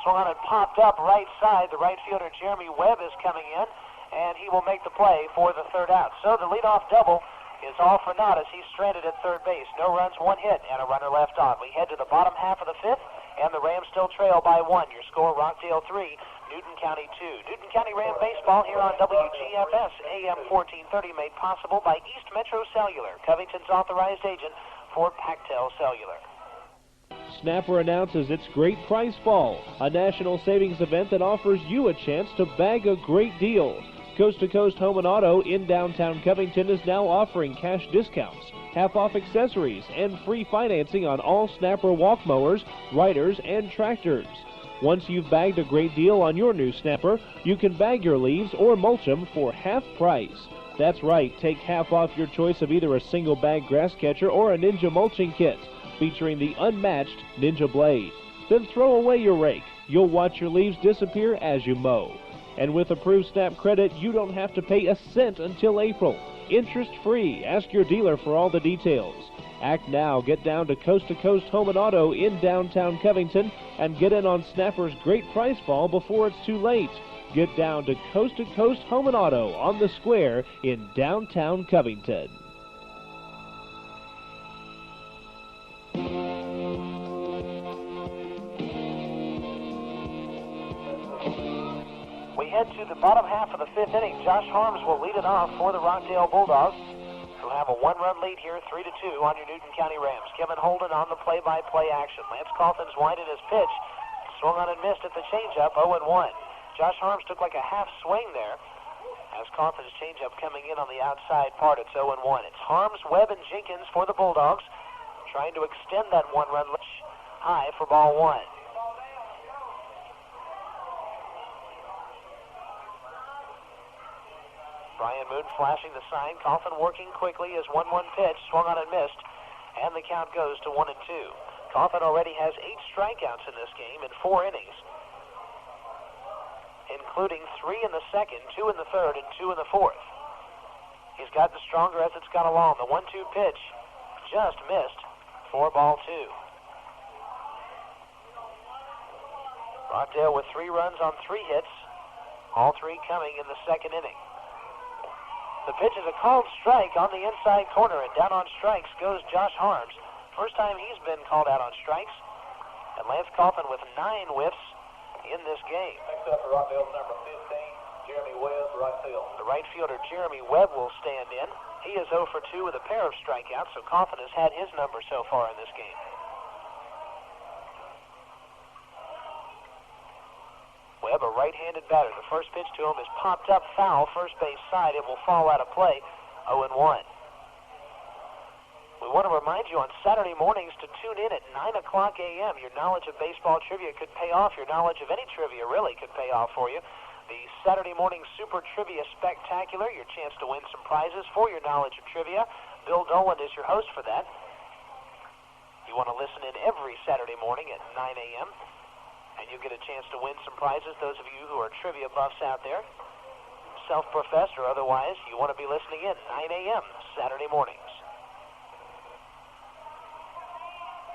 Swung on and popped up right side. The right fielder, Jeremy Webb, is coming in, and he will make the play for the third out. So the leadoff double is all for naught as he's stranded at third base. No runs, one hit, and a runner left on. We head to the bottom half of the fifth, and the Rams still trail by 1. Your score, Rockdale 3, Newton County 2. Newton County Ram baseball here on WGFS, AM 1430, made possible by East Metro Cellular, Covington's authorized agent for Pactel Cellular. Snapper announces its Great Price Fall, a national savings event that offers you a chance to bag a great deal. Coast to Coast Home and Auto in downtown Covington is now offering cash discounts, half-off accessories, and free financing on all Snapper walk mowers, riders, and tractors. Once you've bagged a great deal on your new Snapper, you can bag your leaves or mulch them for half price. That's right, take half off your choice of either a single bag grass catcher or a Ninja mulching kit, featuring the unmatched Ninja Blade. Then throw away your rake. You'll watch your leaves disappear as you mow. And with approved SNAP credit, you don't have to pay a cent until April. Interest-free. Ask your dealer for all the details. Act now. Get down to Coast Home and Auto in downtown Covington and get in on Snapper's Great Price Fall before it's too late. Get down to Coast Home and Auto on the square in downtown Covington. We head to the bottom half of the fifth inning. Josh Harms will lead it off for the Rockdale Bulldogs, who have a one-run lead here, 3-2 on your Newton County Rams. Kevin Holden on the play-by-play action. Lance Coffins winded his pitch, swung on and missed at the changeup, 0-1. Josh Harms took like a half swing there as Coffins' changeup coming in on the outside part. It's 0-1. It's Harms, Webb, and Jenkins for the Bulldogs, trying to extend that one-run lead high for ball 1. Brian Moon flashing the sign. Coffin working quickly as 1-1 pitch. Swung on and missed. And the count goes to 1-2. Coffin already has 8 strikeouts in this game in 4 innings, including 3 in the second, 2 in the third, and 2 in the fourth. He's gotten stronger as it's gone along. The 1-2 pitch just missed for ball 2. Rockdale with 3 runs on 3 hits, all 3 coming in the second inning. The pitch is a called strike on the inside corner, and down on strikes goes Josh Harms. First time he's been called out on strikes. And Lance Coffin with 9 whiffs in this game. Next up for Rockdale's number 15, Jeremy Webb, right field. The right fielder Jeremy Webb will stand in. He is 0 for 2 with a pair of strikeouts, so Coffin has had his number so far in this game. Webb, a right-handed batter. The first pitch to him is popped up foul, first base side. It will fall out of play, 0-1. We want to remind you on Saturday mornings to tune in at 9 o'clock a.m. Your knowledge of baseball trivia could pay off. Your knowledge of any trivia really could pay off for you. The Saturday morning Super Trivia Spectacular, your chance to win some prizes for your knowledge of trivia. Bill Dolan is your host for that. You want to listen in every Saturday morning at 9 a.m., and you get a chance to win some prizes. Those of you who are trivia buffs out there, self-professed or otherwise, you want to be listening in 9 a.m. Saturday mornings.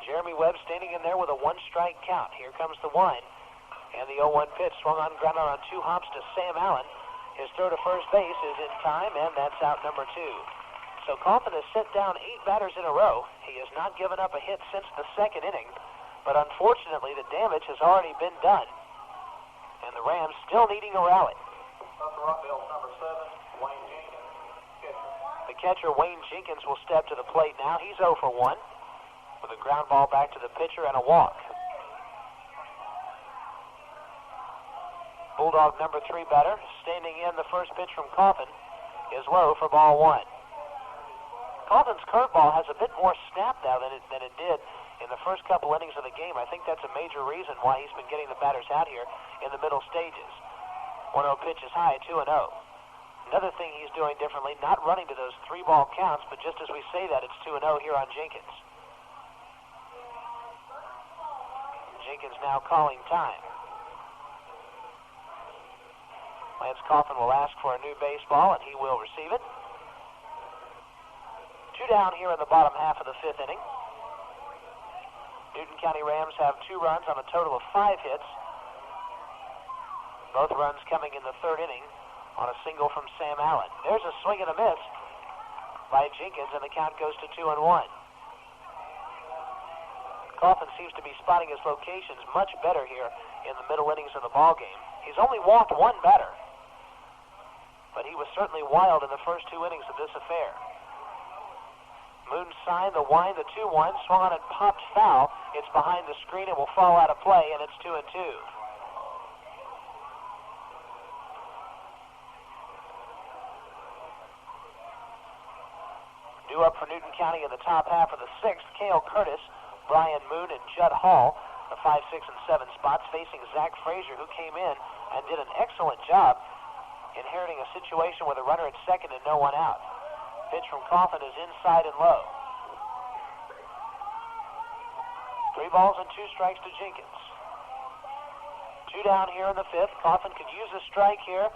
Jeremy Webb standing in there with a 1-strike count. Here comes the 1. And the 0-1 pitch swung on ground on 2 hops to Sam Allen. His throw to first base is in time, and that's out number 2. So Coffin has sent down 8 batters in a row. He has not given up a hit since the second inning. But unfortunately, the damage has already been done. And the Rams still needing a rally. Up for Rockdale's number 7, Wayne Jenkins, catcher. The catcher, Wayne Jenkins, will step to the plate now. He's 0 for 1 with a ground ball back to the pitcher and a walk. Bulldog number 3 batter, standing in the first pitch from Coffin, is low for ball 1. Coffin's curveball has a bit more snap now than it did in the first couple innings of the game. I think that's a major reason why he's been getting the batters out here in the middle stages. 1-0 pitch is high, 2-0. Another thing he's doing differently, not running to those 3-ball counts, but just as we say that, it's 2-0 here on Jenkins. Jenkins now calling time. Lance Coffin will ask for a new baseball, and he will receive it. 2 down here in the bottom half of the 5th inning. Newton County Rams have 2 runs on a total of 5 hits. Both runs coming in the 3rd inning on a single from Sam Allen. There's a swing and a miss. by Jenkins, and the count goes to 2-1. Coffin seems to be spotting his locations much better here in the middle innings of the ball game. He's only walked one batter, but he was certainly wild in the first 2 innings of this affair. Moon signed the wind, the 2-1, swung on and popped foul. It's behind the screen and will fall out of play, and it's 2-2. Due up for Newton County in the top half of the 6th, Cale Curtis, Brian Moon, and Judd Hall, the 5, 6, and 7 spots, facing Zach Frazier, who came in and did an excellent job inheriting a situation with a runner at second and no one out. Pitch from Coffin is inside and low. 3 balls and 2 strikes to Jenkins. 2 down here in the 5th. Coffin could use a strike here,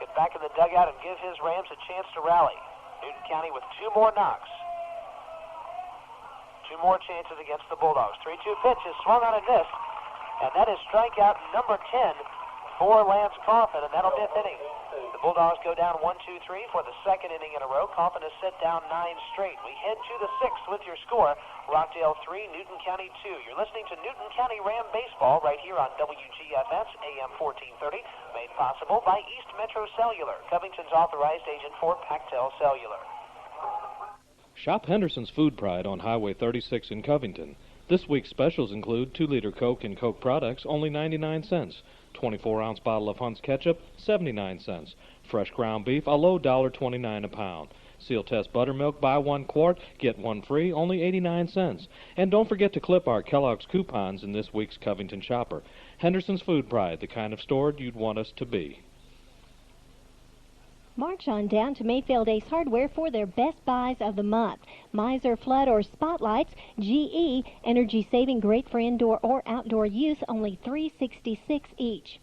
get back in the dugout, and give his Rams a chance to rally. Newton County with 2 more knocks. 2 more chances against the Bulldogs. 3-2 pitch is swung on and missed, and that is strikeout number 10 for Lance Coffin, and that'll 5th inning. The Bulldogs go down 1-2-3 for the 2nd inning in a row. Coffin has set down 9 straight. We head to the 6th with your score. Rockdale 3, Newton County 2. You're listening to Newton County Ram Baseball right here on WGFS AM 1430, made possible by East Metro Cellular, Covington's authorized agent for Pactel Cellular. Shop Henderson's Food Pride on Highway 36 in Covington. This week's specials include 2-liter Coke and Coke products, only 99 cents. 24-ounce bottle of Hunt's ketchup, 79 cents. Fresh ground beef, a low $1.29 a pound. Seal Test buttermilk, buy 1 quart, get 1 free, only 89 cents. And don't forget to clip our Kellogg's coupons in this week's Covington Shopper. Henderson's Food Pride, the kind of store you'd want us to be. March on down to Mayfield Ace Hardware for their best buys of the month. Miser Flood or Spotlights, GE, energy saving, great for indoor or outdoor use, only $3.66 each.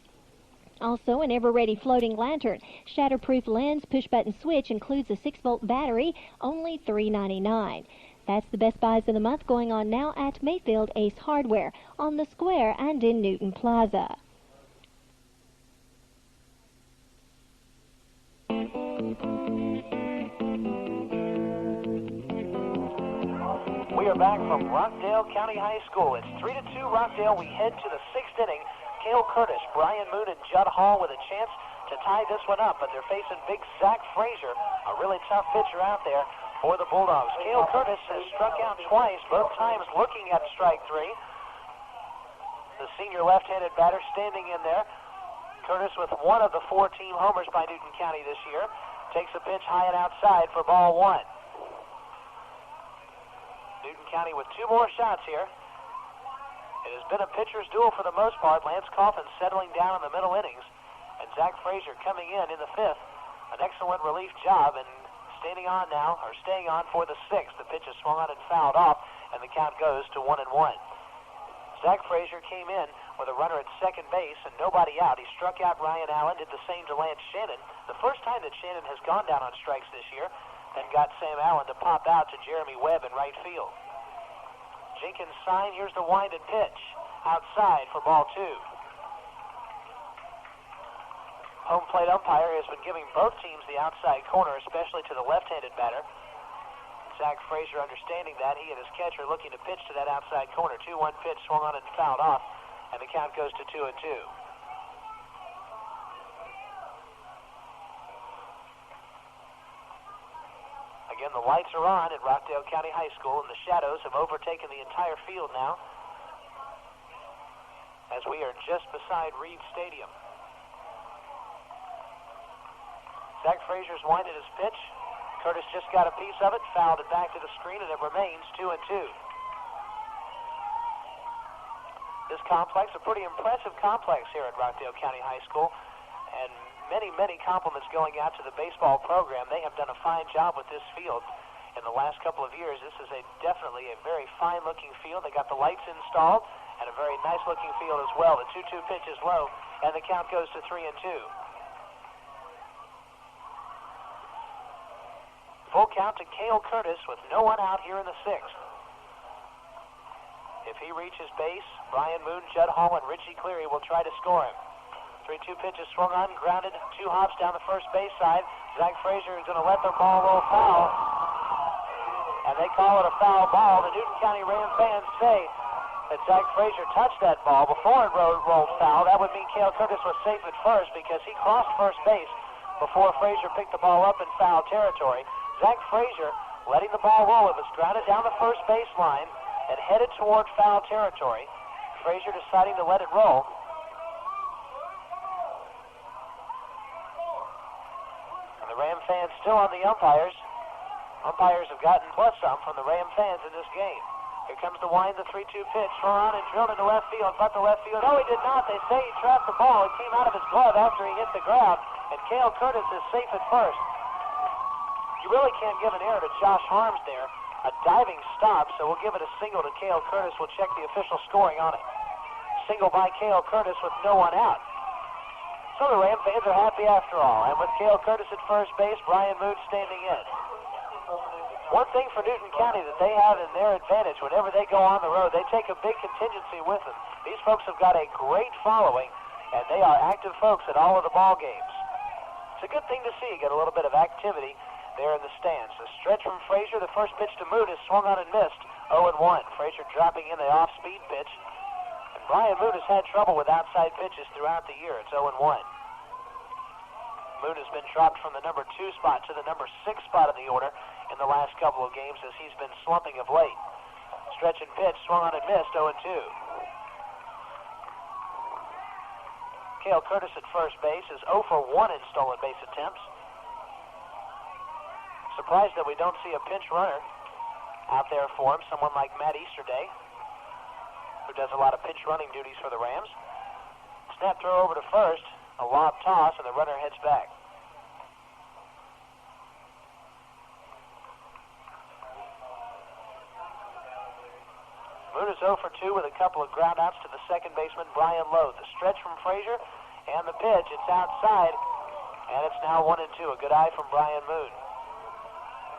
Also, an ever-ready floating lantern. Shatterproof lens, push-button switch, includes a 6-volt battery, only $3.99. That's the best buys of the month going on now at Mayfield Ace Hardware on the Square and in Newton Plaza. We are back from Rockdale County High School. It's 3-2 Rockdale. We head to the 6th inning. Cale Curtis, Brian Moon, and Judd Hall with a chance to tie this one up, but they're facing big Zach Frazier, a really tough pitcher out there for the Bulldogs. Cale Curtis has struck out twice, both times looking at strike 3. The senior left-handed batter standing in there. Curtis with 1 of the 4 team homers by Newton County this year. Takes a pitch high and outside for ball 1. Newton County with 2 more shots here. It has been a pitcher's duel for the most part. Lance Coffin settling down in the middle innings, and Zach Frazier coming in the 5th. An excellent relief job, and staying on for the 6th. The pitch is swung on and fouled off, and the count goes to 1-1. Zach Frazier came in with a runner at second base and nobody out. He struck out Ryan Allen, did the same to Lance Shannon. The first time that Shannon has gone down on strikes this year, and got Sam Allen to pop out to Jeremy Webb in right field. Jenkins' sign, here's the wind and pitch. Outside for ball 2. Home plate umpire has been giving both teams the outside corner, especially to the left-handed batter. Zach Frazier understanding that, he and his catcher looking to pitch to that outside corner. 2-1 pitch swung on and fouled off, and the count goes to 2-2. Again, the lights are on at Rockdale County High School, and the shadows have overtaken the entire field now as we are just beside Reed Stadium. Zach Frazier's winded his pitch. Curtis just got a piece of it, fouled it back to the screen, and it remains 2-2. This complex, a pretty impressive complex here at Rockdale County High School, and many compliments going out to the baseball program. They have done a fine job with this field in the last couple of years. This is definitely a very fine-looking field. They got the lights installed and a very nice-looking field as well. The 2-2 pitch is low, and the count goes to 3-2. Full count to Cale Curtis with no one out here in the 6th. If he reaches base, Brian Moon, Judd Hall, and Richie Cleary will try to score him. 3-2 pitch is swung on, grounded, 2 hops down the first base side. Zach Frazier is going to let the ball roll foul. and they call it a foul ball. The Newton County Ram fans say that Zach Frazier touched that ball before it rolled foul. That would mean Cale Curtis was safe at first because he crossed first base before Frazier picked the ball up in foul territory. Zach Frazier letting the ball roll. It was grounded down the first baseline and headed toward foul territory. Frazier deciding to let it roll. And the Ram fans still on the umpires. Umpires have gotten plus some from the Ram fans in this game. Here comes the wind, the 3-2 pitch. Swung on and drilled into left field, but the left field. Oh, he did not. They say he trapped the ball. It came out of his glove after he hit the ground, and Cale Curtis is safe at first. You really can't give an error to Josh Harms there. A diving stop, so we'll give it a single to Cale Curtis. We'll check the official scoring on it. Single by Cale Curtis with no one out. So the Ram fans are happy after all, and with Cale Curtis at first base, Brian Mood standing in. One thing for Newton County that they have in their advantage, whenever they go on the road, they take a big contingency with them. These folks have got a great following, and they are active folks at all of the ball games. It's a good thing to see, get a little bit of activity there in the stands. The stretch from Frazier, the first pitch to Moon is swung on and missed. 0-1. Frazier dropping in the off-speed pitch. And Brian Moon has had trouble with outside pitches throughout the year. It's 0-1. Moon has been dropped from the number 2 spot to the number 6 spot in the order in the last couple of games as he's been slumping of late. Stretch and pitch, swung on and missed, 0-2. Cale Curtis at first base is 0 for 1 in stolen base attempts. Surprised that we don't see a pinch runner out there for him, someone like Matt Easterday, who does a lot of pinch running duties for the Rams. Snap throw over to first, a lob toss, and the runner heads back. Moon is 0 for 2 with a couple of ground outs to the second baseman, Brian Lowe. The stretch from Frazier and the pitch, it's outside, and it's now 1-2. A good eye from Brian Moon.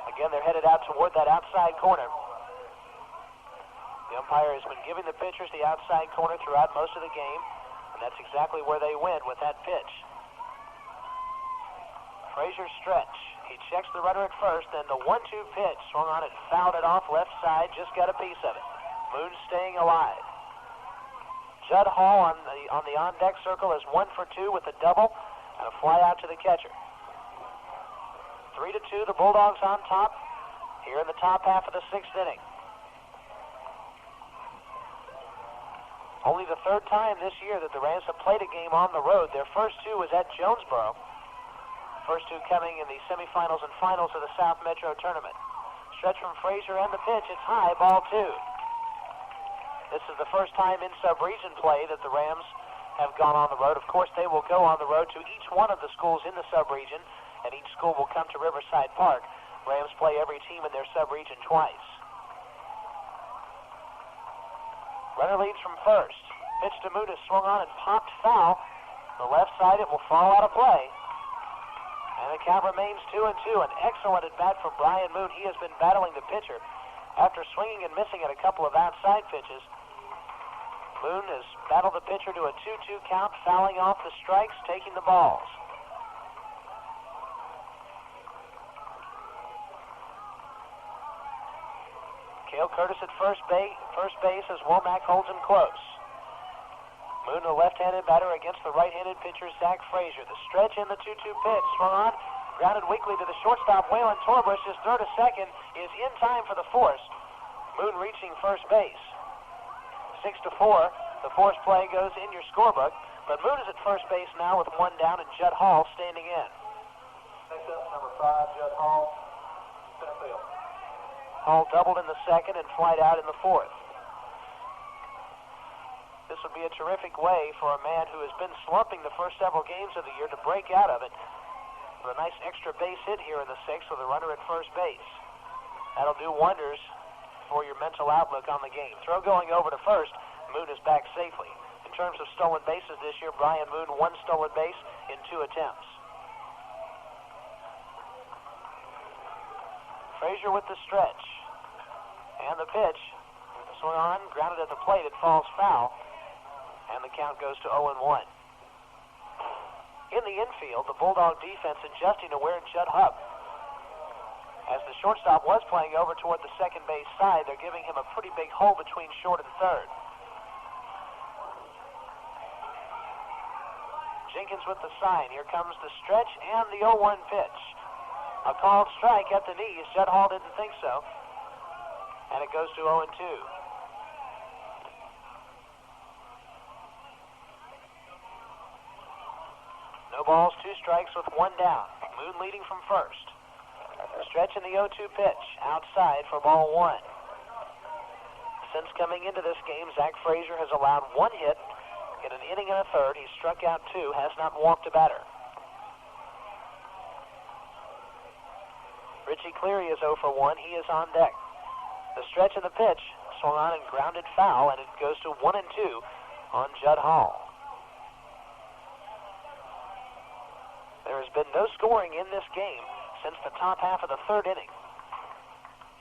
Again, they're headed out toward that outside corner. The umpire has been giving the pitchers the outside corner throughout most of the game, and that's exactly where they went with that pitch. Frazier stretch. He checks the runner at first, then the 1-2 pitch. Swung on it, fouled it off left side, just got a piece of it. Moon staying alive. Judd Hall on the on-deck circle is 1 for 2 with a double and a fly out to the catcher. 3-2, the Bulldogs on top here in the top half of the 6th inning. Only the 3rd time this year that the Rams have played a game on the road. Their first 2 was at Jonesboro. First 2 coming in the semifinals and finals of the South Metro Tournament. Stretch from Frazier and the pitch. It's high, ball 2. This is the first time in sub-region play that the Rams have gone on the road. Of course, they will go on the road to each one of the schools in the sub-region, and each school will come to Riverside Park. Rams play every team in their sub-region twice. Runner leads from first. Pitch to Moon is swung on and popped foul. The left side, it will fall out of play. And the count remains 2-2. An excellent at-bat from Brian Moon. He has been battling the pitcher after swinging and missing at a couple of outside pitches. Moon has battled the pitcher to a 2-2 count, fouling off the strikes, taking the balls. Cale Curtis at first base as Womack holds him close. Moon, a left-handed batter against the right-handed pitcher, Zach Frazier. The stretch and the 2-2 pitch. Swung on, grounded weakly to the shortstop, Waylon Torbush. His throw to second is in time for the force. Moon reaching first base. 6-4. The force play goes in your scorebook. But Moon is at first base now with 1 down and Judd Hall standing in. Next up, number 5, Judd Hall, center field. Hall doubled in the 2nd and flied out in the 4th. This would be a terrific way for a man who has been slumping the first several games of the year to break out of it with a nice extra base hit here in the 6th with a runner at first base. That'll do wonders for your mental outlook on the game. Throw going over to first. Moon is back safely. In terms of stolen bases this year, Brian Moon 1 stolen base in 2 attempts. Frazier with the stretch. And the pitch. Swung on, grounded at the plate. It falls foul. And the count goes to 0-1. In the infield, the Bulldog defense adjusting to where Judd Hupp As the shortstop was playing over toward the second base side, they're giving him a pretty big hole between short and third. Jenkins with the sign. Here comes the stretch and the 0-1 pitch. A called strike at the knees. Judd Hall didn't think so. And it goes to 0-2. No balls, 2 strikes with 1 down. Moon leading from first. Stretch in the 0-2 pitch. Outside for ball 1. Since coming into this game, Zach Frazier has allowed 1 hit in an inning and a third. He's struck out 2, has not walked a batter. Richie Cleary is 0 for 1. He is on deck. The stretch in the pitch swung on and grounded foul, and it goes to 1-2 on Judd Hall. There has been no scoring in this game since the top half of the third inning.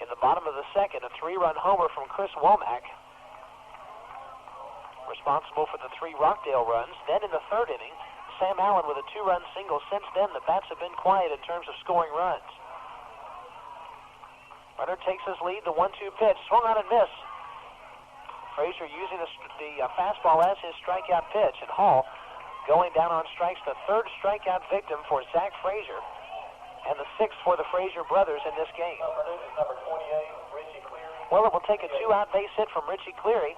In the bottom of the second, a 3-run homer from Chris Womack, responsible for the 3 Rockdale runs. Then in the third inning, Sam Allen with a 2-run single. Since then, the bats have been quiet in terms of scoring runs. Runner takes his lead, the 1-2 pitch, swung on and missed. Frazier using the fastball as his strikeout pitch, and Hall going down on strikes, the 3rd strikeout victim for Zach Frazier, and the 6th for the Frazier brothers in this game. Number 28, Richie Cleary. Well, it will take a 2-out base hit from Richie Cleary.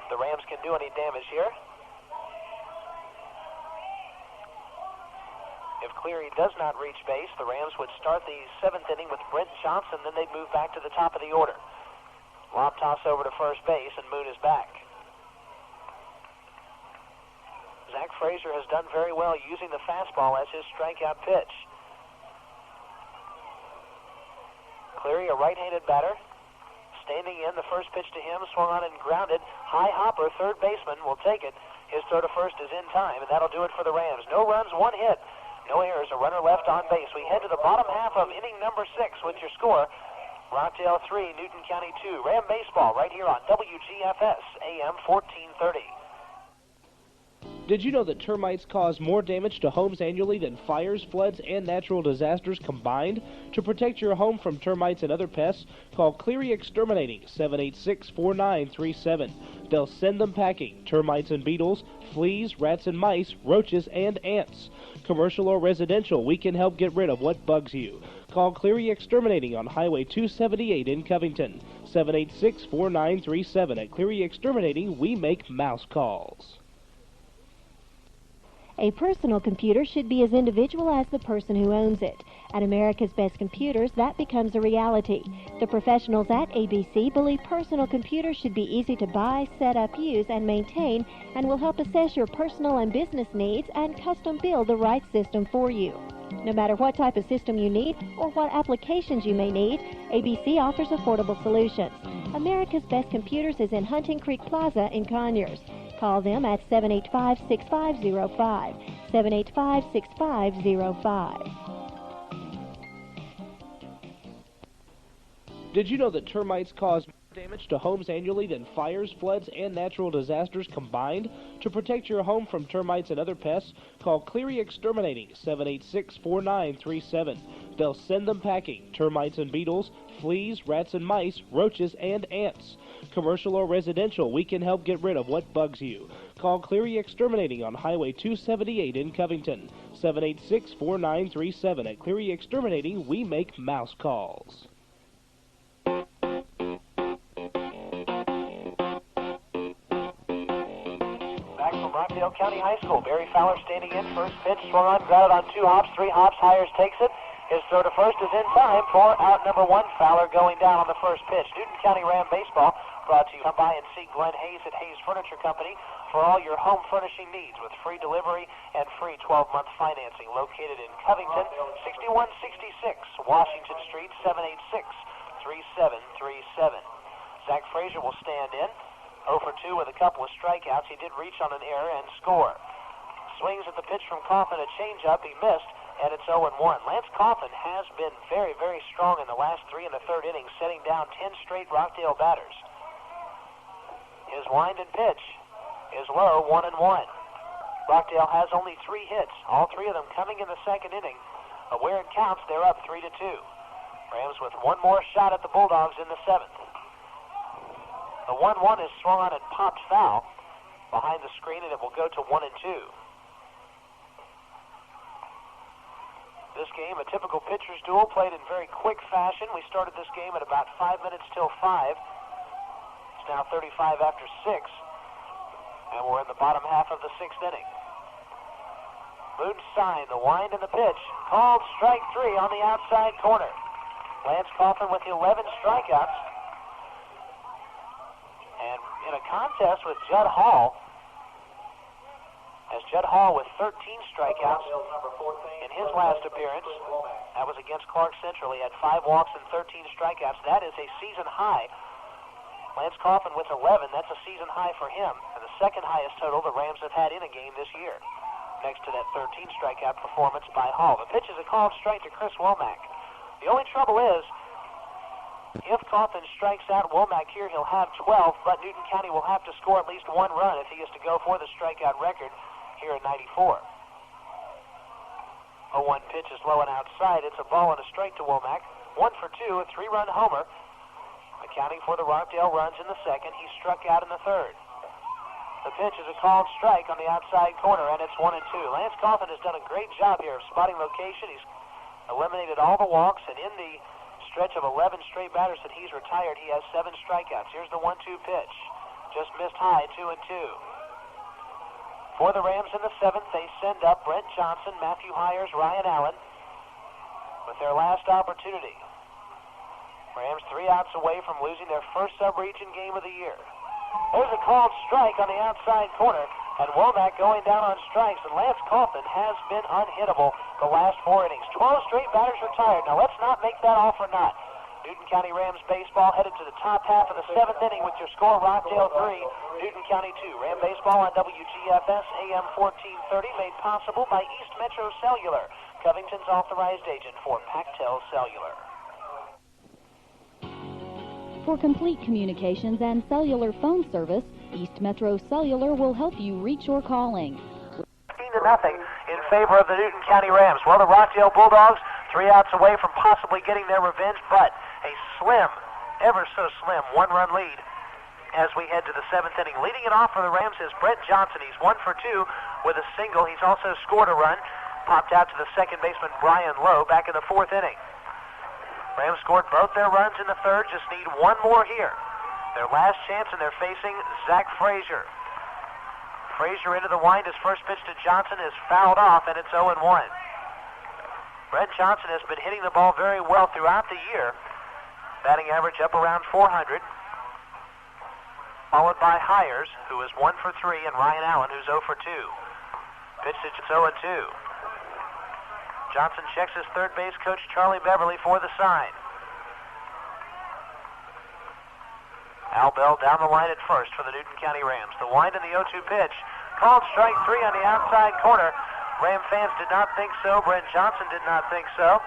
The Rams can do any damage here. If Cleary does not reach base, the Rams would start the 7th inning with Brent Johnson, then they'd move back to the top of the order. Lob toss over to first base, and Moon is back. Zach Frazier has done very well using the fastball as his strikeout pitch. Cleary, a right-handed batter. Standing in, the first pitch to him, swung on and grounded. High hopper, third baseman will take it. His throw to first is in time, and that'll do it for the Rams. No runs, 1 hit. No errors, a runner left on base. We head to the bottom half of inning number 6 with your score. Rockdale 3, Newton County 2. Ram baseball right here on WGFS, AM 1430. Did you know that termites cause more damage to homes annually than fires, floods, and natural disasters combined? To protect your home from termites and other pests, call Cleary Exterminating, 786-4937. They'll send them packing, termites and beetles, fleas, rats and mice, roaches, and ants. Commercial or residential, we can help get rid of what bugs you. Call Cleary Exterminating on Highway 278 in Covington, 786-4937. At Cleary Exterminating, we make mouse calls. A personal computer should be as individual as the person who owns it. At America's Best Computers, that becomes a reality. The professionals at ABC believe personal computers should be easy to buy, set up, use, and maintain, and will help assess your personal and business needs and custom build the right system for you. No matter what type of system you need or what applications you may need, ABC offers affordable solutions. America's Best Computers is in Hunting Creek Plaza in Conyers. Call them at 785-6505, 785-6505. Did you know that termites cause more damage to homes annually than fires, floods, and natural disasters combined? To protect your home from termites and other pests, call Cleary Exterminating, 786-4937. They'll send them packing, termites and beetles, fleas, rats and mice, roaches, and ants. Commercial or residential, we can help get rid of what bugs you. Call Cleary Exterminating on Highway 278 in Covington, 786-4937. At Cleary Exterminating, we make mouse calls. Back from Rockdale County High School, Barry Fowler standing in, first pitch, swung on, grounded on 2 hops, 3 hops, Hires takes it. His throw to first is in time for out number 1. Fowler going down on the first pitch. Newton County Ram Baseball brought to you by and see Glenn Hayes at Hayes Furniture Company for all your home furnishing needs with free delivery and free 12-month financing. Located in Covington, 6166 Washington Street, 786-3737. Zach Frazier will stand in. 0 for 2 with a couple of strikeouts. He did reach on an error and score. Swings at the pitch from Coffin, a changeup. He missed. And it's 0-1. Lance Coffin has been very, very strong in the last 3 and the third innings, setting down 10 straight Rockdale batters. His wind and pitch is low, 1-1. Rockdale has only 3 hits, all 3 of them coming in the second inning. But where it counts, they're up 3-2. Rams with one more shot at the Bulldogs in the 7th. The 1-1 is swung on and popped foul behind the screen, and it will go to 1-2. This game, a typical pitcher's duel, played in very quick fashion. We started this game at about 5 minutes till 5. It's now 35 after 6, and we're in the bottom half of the 6th inning. Moonshine, the wind and the pitch, called strike 3 on the outside corner. Lance Coffin with 11 strikeouts. And in a contest with Judd Hall, as Judd Hall with 13 strikeouts in his last appearance. That was against Clark Central. He had 5 walks and 13 strikeouts. That is a season high. Lance Coffin with 11, that's a season high for him, and the second highest total the Rams have had in a game this year, next to that 13 strikeout performance by Hall. The pitch is a called strike to Chris Womack. The only trouble is, if Coffin strikes out Womack here, he'll have 12, but Newton County will have to score at least 1 run if he is to go for the strikeout record here in 94. 0-1 pitch is low and outside. It's a ball and a strike to Womack. 1 for 2, a 3-run homer. Accounting for the Rockdale runs in the 2nd, he struck out in the 3rd. The pitch is a called strike on the outside corner, and it's 1-2. Lance Coffin has done a great job here of spotting location. He's eliminated all the walks, and in the stretch of 11 straight batters that he's retired, he has 7 strikeouts. Here's the 1-2 pitch. Just missed high, 2-2. For the Rams in the 7th, they send up Brent Johnson, Matthew Hyers, Ryan Allen with their last opportunity. Rams 3 outs away from losing their first sub-region game of the year. There's a called strike on the outside corner, and Womack going down on strikes, and Lance Coffin has been unhittable the last 4 innings. 12 straight batters retired. Now let's not make that all for naught. Newton County Rams baseball headed to the top half of the 7th inning with your score, Rockdale 3, Newton County 2. Ram baseball on WGFS AM 1430, made possible by East Metro Cellular, Covington's authorized agent for Pactel Cellular. For complete communications and cellular phone service, East Metro Cellular will help you reach your calling. 15-0 in favor of the Newton County Rams. Well, the Rockdale Bulldogs 3 outs away from possibly getting their revenge, but a slim, ever so slim, 1-run lead as we head to the 7th inning. Leading it off for the Rams is Brent Johnson. He's 1 for 2 with a single. He's also scored a run. Popped out to the second baseman, Brian Lowe, back in the 4th inning. Rams scored both their runs in the 3rd, just need 1 more here. Their last chance, and they're facing Zach Frazier. Frazier into the wind. His first pitch to Johnson is fouled off, and it's 0-1. Brent Johnson has been hitting the ball very well throughout the year. Batting average up around 400. Followed by Hyers, who is 1 for 3, and Ryan Allen, who's 0 for 2. Pitch to 0-2. Johnson checks his third base coach, Charlie Beverly, for the sign. Al Bell down the line at first for the Newton County Rams. The wind and the 0-2 pitch. Called strike 3 on the outside corner. Ram fans did not think so. Brent Johnson did not think so.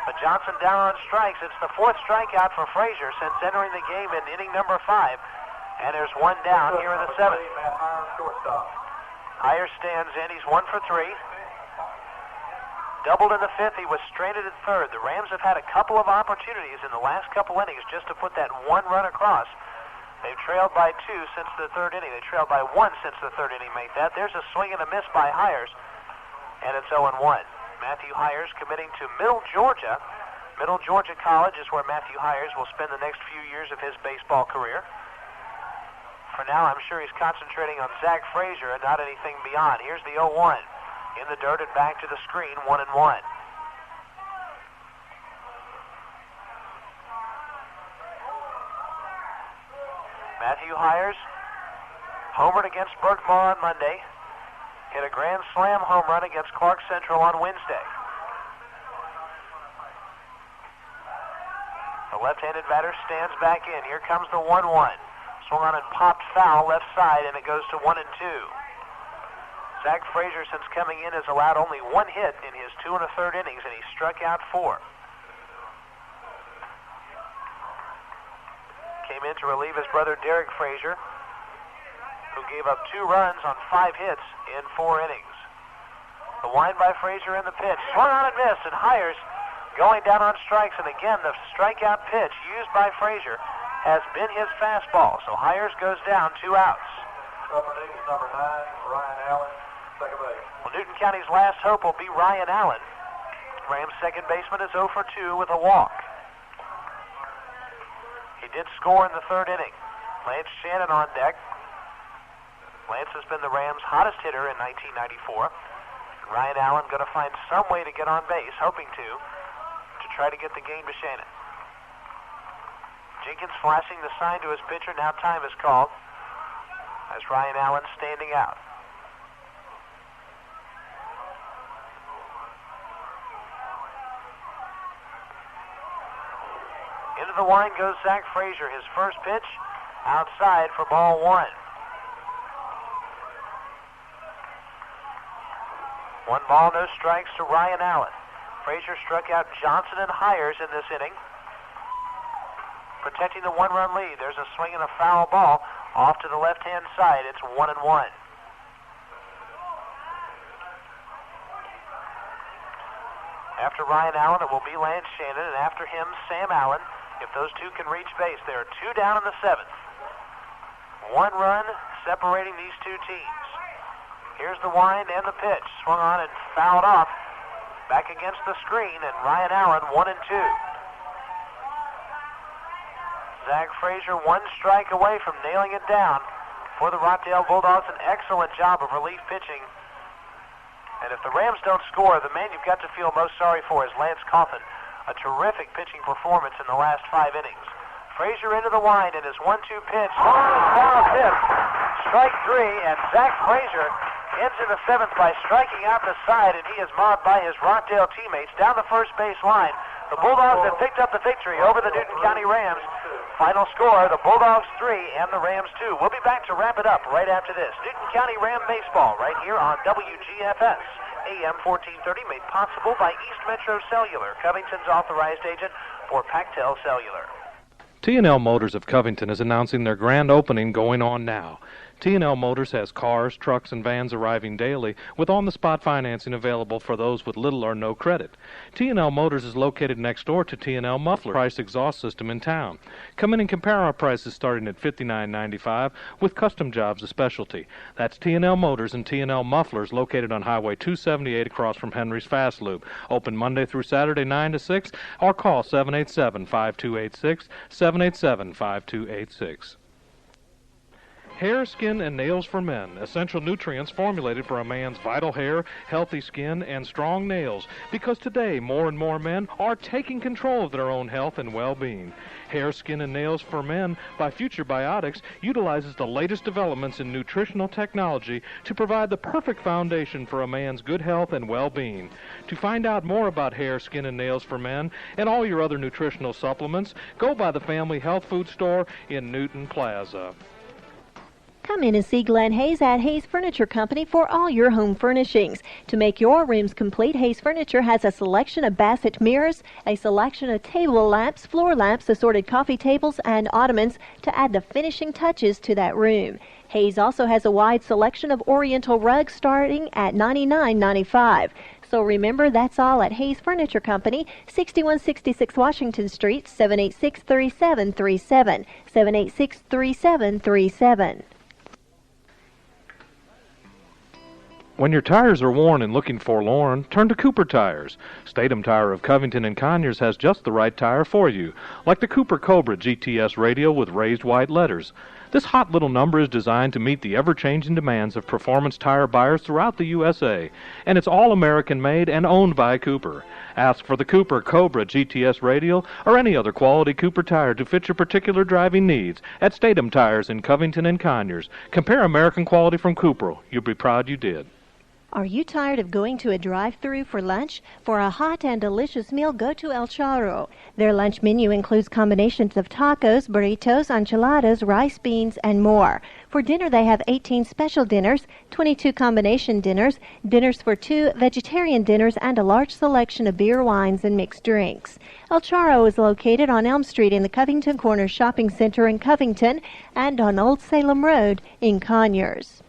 But Johnson down on strikes. It's the 4th strikeout for Frazier since entering the game in inning number 5. And there's 1 down here in the 7th. Hyers stands in. He's 1 for 3. Doubled in the 5th. He was stranded at 3rd. The Rams have had a couple of opportunities in the last couple innings just to put that 1 run across. They've trailed by 2 since the 3rd inning. They trailed by 1 since the 3rd inning. Make that. There's a swing and a miss by Hyers, and it's 0-1. Matthew Hyers committing to Middle Georgia. Middle Georgia College is where Matthew Hyers will spend the next few years of his baseball career. For now, I'm sure he's concentrating on Zach Frazier and not anything beyond. Here's the 0-1. In the dirt and back to the screen, 1-1. Matthew Hyers homered against Berkmar on Monday. Hit a grand slam home run against Clark Central on Wednesday. The left-handed batter stands back in. Here comes the 1-1. Swung on and popped foul left side, and it goes to 1-2. Zach Frazier, since coming in, has allowed only 1 hit in his 2 1/3 innings, and he struck out 4. Came in to relieve his brother Derek Frazier, who gave up 2 runs on 5 hits in 4 innings. The wind by Frazier in the pitch. Swung on and missed, and Hyers going down on strikes, and again the strikeout pitch used by Frazier has been his fastball. So Hires goes down, 2 outs. Upper deck is number 9, Ryan Allen, second base. Well, Newton County's last hope will be Ryan Allen. Rams second baseman is 0 for 2 with a walk. He did score in the 3rd inning. Lance Shannon on deck. Lance has been the Rams' hottest hitter in 1994. Ryan Allen going to find some way to get on base, hoping to try to get the game to Shannon. Jenkins flashing the sign to his pitcher. Now time is called as Ryan Allen standing out. Into the line goes Zach Frazier. His first pitch outside for ball 1. 1 ball, no strikes to Ryan Allen. Frazier struck out Johnson and Hires in this inning. Protecting the 1-run lead. There's a swing and a foul ball off to the left-hand side. It's 1-1. After Ryan Allen, it will be Lance Shannon, and after him, Sam Allen. If those two can reach base, there are 2 down in the 7th. 1 run separating these two teams. Here's the wind and the pitch. Swung on and fouled off. Back against the screen, and Ryan Allen 1-2. Zach Frazier 1 strike away from nailing it down for the Rockdale Bulldogs. An excellent job of relief pitching. And if the Rams don't score, the man you've got to feel most sorry for is Lance Coffin. A terrific pitching performance in the last 5 innings. Frazier into the wind, and his 1-2 pitch. Far hit. Strike 3, and Zach Frazier ends in the 7th by striking out the side, and he is mobbed by his Rockdale teammates down the first base line. The Bulldogs have picked up the victory over the Newton County Rams. Final score, the Bulldogs 3 and the Rams 2. We'll be back to wrap it up right after this. Newton County Ram Baseball right here on WGFS. AM 1430, made possible by East Metro Cellular, Covington's authorized agent for Pactel Cellular. T&L Motors of Covington is announcing their grand opening going on now. T&L Motors has cars, trucks, and vans arriving daily with on-the-spot financing available for those with little or no credit. T&L Motors is located next door to T&L Muffler, price exhaust system in town. Come in and compare our prices starting at $59.95 with custom jobs a specialty. That's T&L Motors and T&L Mufflers located on Highway 278 across from Henry's Fast Loop. Open Monday through Saturday 9 to 6 or call 787-5286, 787-5286. Hair, skin, and nails for men. Essential nutrients formulated for a man's vital hair, healthy skin, and strong nails. Because today, more and more men are taking control of their own health and well-being. Hair, Skin, and Nails for Men by Future Biotics utilizes the latest developments in nutritional technology to provide the perfect foundation for a man's good health and well-being. To find out more about Hair, Skin, and Nails for Men and all your other nutritional supplements, go by the Family Health Food Store in Newton Plaza. Come in and see Glenn Hayes at Hayes Furniture Company for all your home furnishings. To make your rooms complete, Hayes Furniture has a selection of Bassett mirrors, a selection of table lamps, floor lamps, assorted coffee tables, and ottomans to add the finishing touches to that room. Hayes also has a wide selection of Oriental rugs starting at $99.95. So remember, that's all at Hayes Furniture Company, 6166 Washington Street, 786-3737, 786-3737. When your tires are worn and looking forlorn, turn to Cooper Tires. Statham Tire of Covington and Conyers has just the right tire for you, like the Cooper Cobra GTS radial with raised white letters. This hot little number is designed to meet the ever-changing demands of performance tire buyers throughout the USA, and it's all American made and owned by Cooper. Ask for the Cooper Cobra GTS radial or any other quality Cooper tire to fit your particular driving needs at Statham Tires in Covington and Conyers. Compare American quality from Cooper. You'll be proud you did. Are you tired of going to a drive-thru for lunch? For a hot and delicious meal, go to El Charro. Their lunch menu includes combinations of tacos, burritos, enchiladas, rice beans, and more. For dinner, they have 18 special dinners, 22 combination dinners, dinners for 2, vegetarian dinners, and a large selection of beer, wines, and mixed drinks. El Charro is located on Elm Street in the Covington Corner Shopping Center in Covington and on Old Salem Road in Conyers.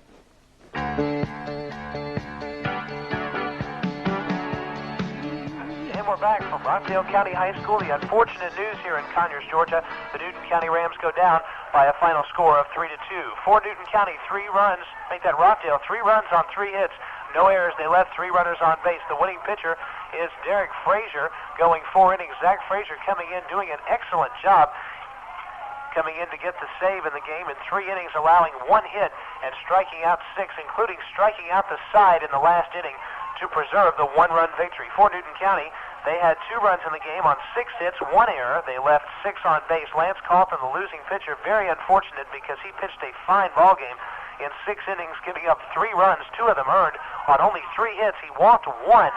we're back from Rockdale County High School. The unfortunate news here in Conyers, Georgia, the Newton County Rams go down by a final score of 3-2. For Newton County, 3 runs, make that Rockdale, 3 runs on 3 hits. No errors. They left 3 runners on base. The winning pitcher is Derek Frazier, going 4 innings. Zach Frazier coming in, doing an excellent job, coming in to get the save in the game in 3 innings, allowing 1 hit and striking out 6, including striking out the side in the last inning to preserve the 1-run victory. For Newton County, they had 2 runs in the game on 6 hits, 1 error. They left 6 on base. Lance Coffin, the losing pitcher, very unfortunate because he pitched a fine ball game in 6 innings, giving up 3 runs, 2 of them earned on only 3 hits. He walked 1,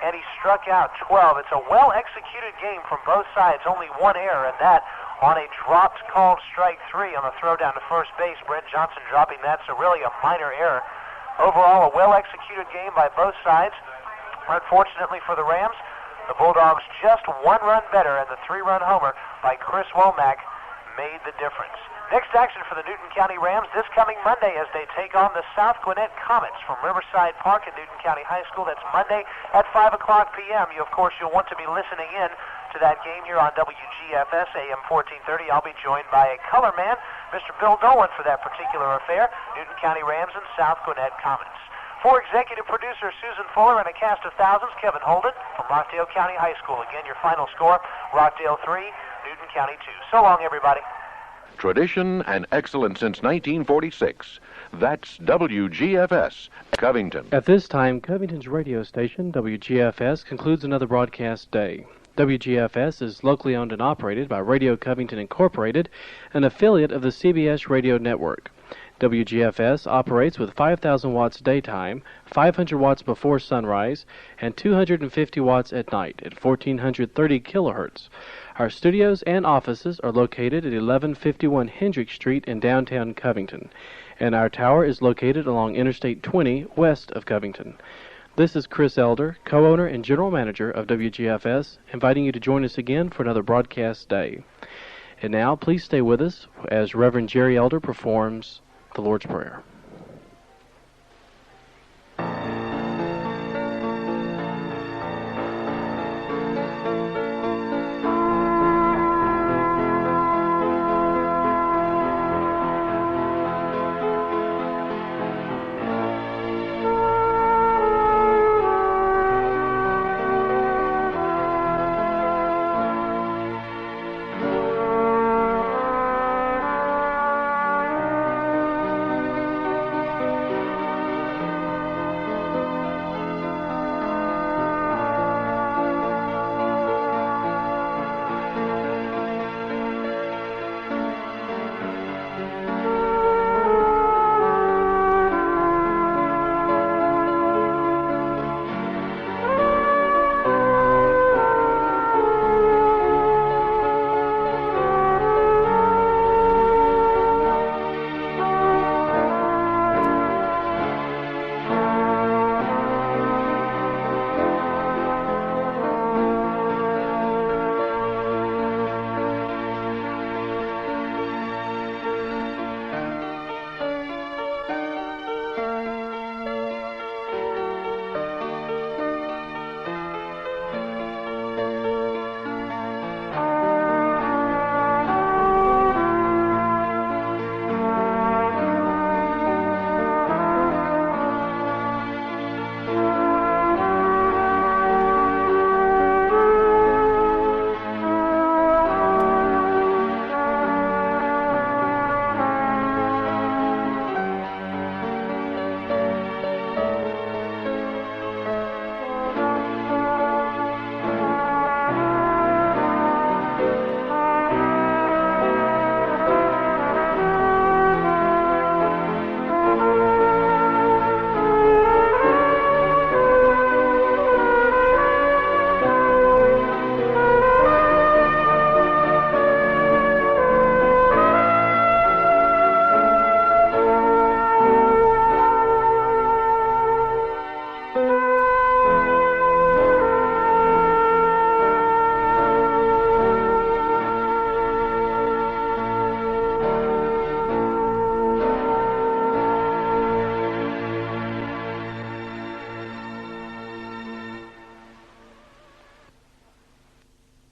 and he struck out 12. It's a well-executed game from both sides, only 1 error, and that on a dropped called strike 3 on the throw down to first base. Brent Johnson dropping that, so really a minor error. Overall, a well-executed game by both sides. Unfortunately for the Rams, the Bulldogs just 1 run better, and the 3-run homer by Chris Womack made the difference. Next action for the Newton County Rams this coming Monday as they take on the South Gwinnett Comets from Riverside Park at Newton County High School. That's Monday at 5 o'clock p.m. Of course, you'll want to be listening in to that game here on WGFS AM 1430. I'll be joined by a color man, Mr. Bill Dolan, for that particular affair, Newton County Rams and South Gwinnett Comets. For executive producer Susan Fuller and a cast of thousands, Kevin Holden from Rockdale County High School. Again, your final score, Rockdale 3, Newton County 2. So long, everybody. Tradition and excellence since 1946. That's WGFS, Covington. At this time, Covington's radio station, WGFS, concludes another broadcast day. WGFS is locally owned and operated by Radio Covington Incorporated, an affiliate of the CBS Radio Network. WGFS operates with 5,000 watts daytime, 500 watts before sunrise, and 250 watts at night at 1,430 kilohertz. Our studios and offices are located at 1151 Hendrick Street in downtown Covington, and our tower is located along Interstate 20 west of Covington. This is Chris Elder, co-owner and general manager of WGFS, inviting you to join us again for another broadcast day. And now, please stay with us as Reverend Jerry Elder performs the Lord's Prayer.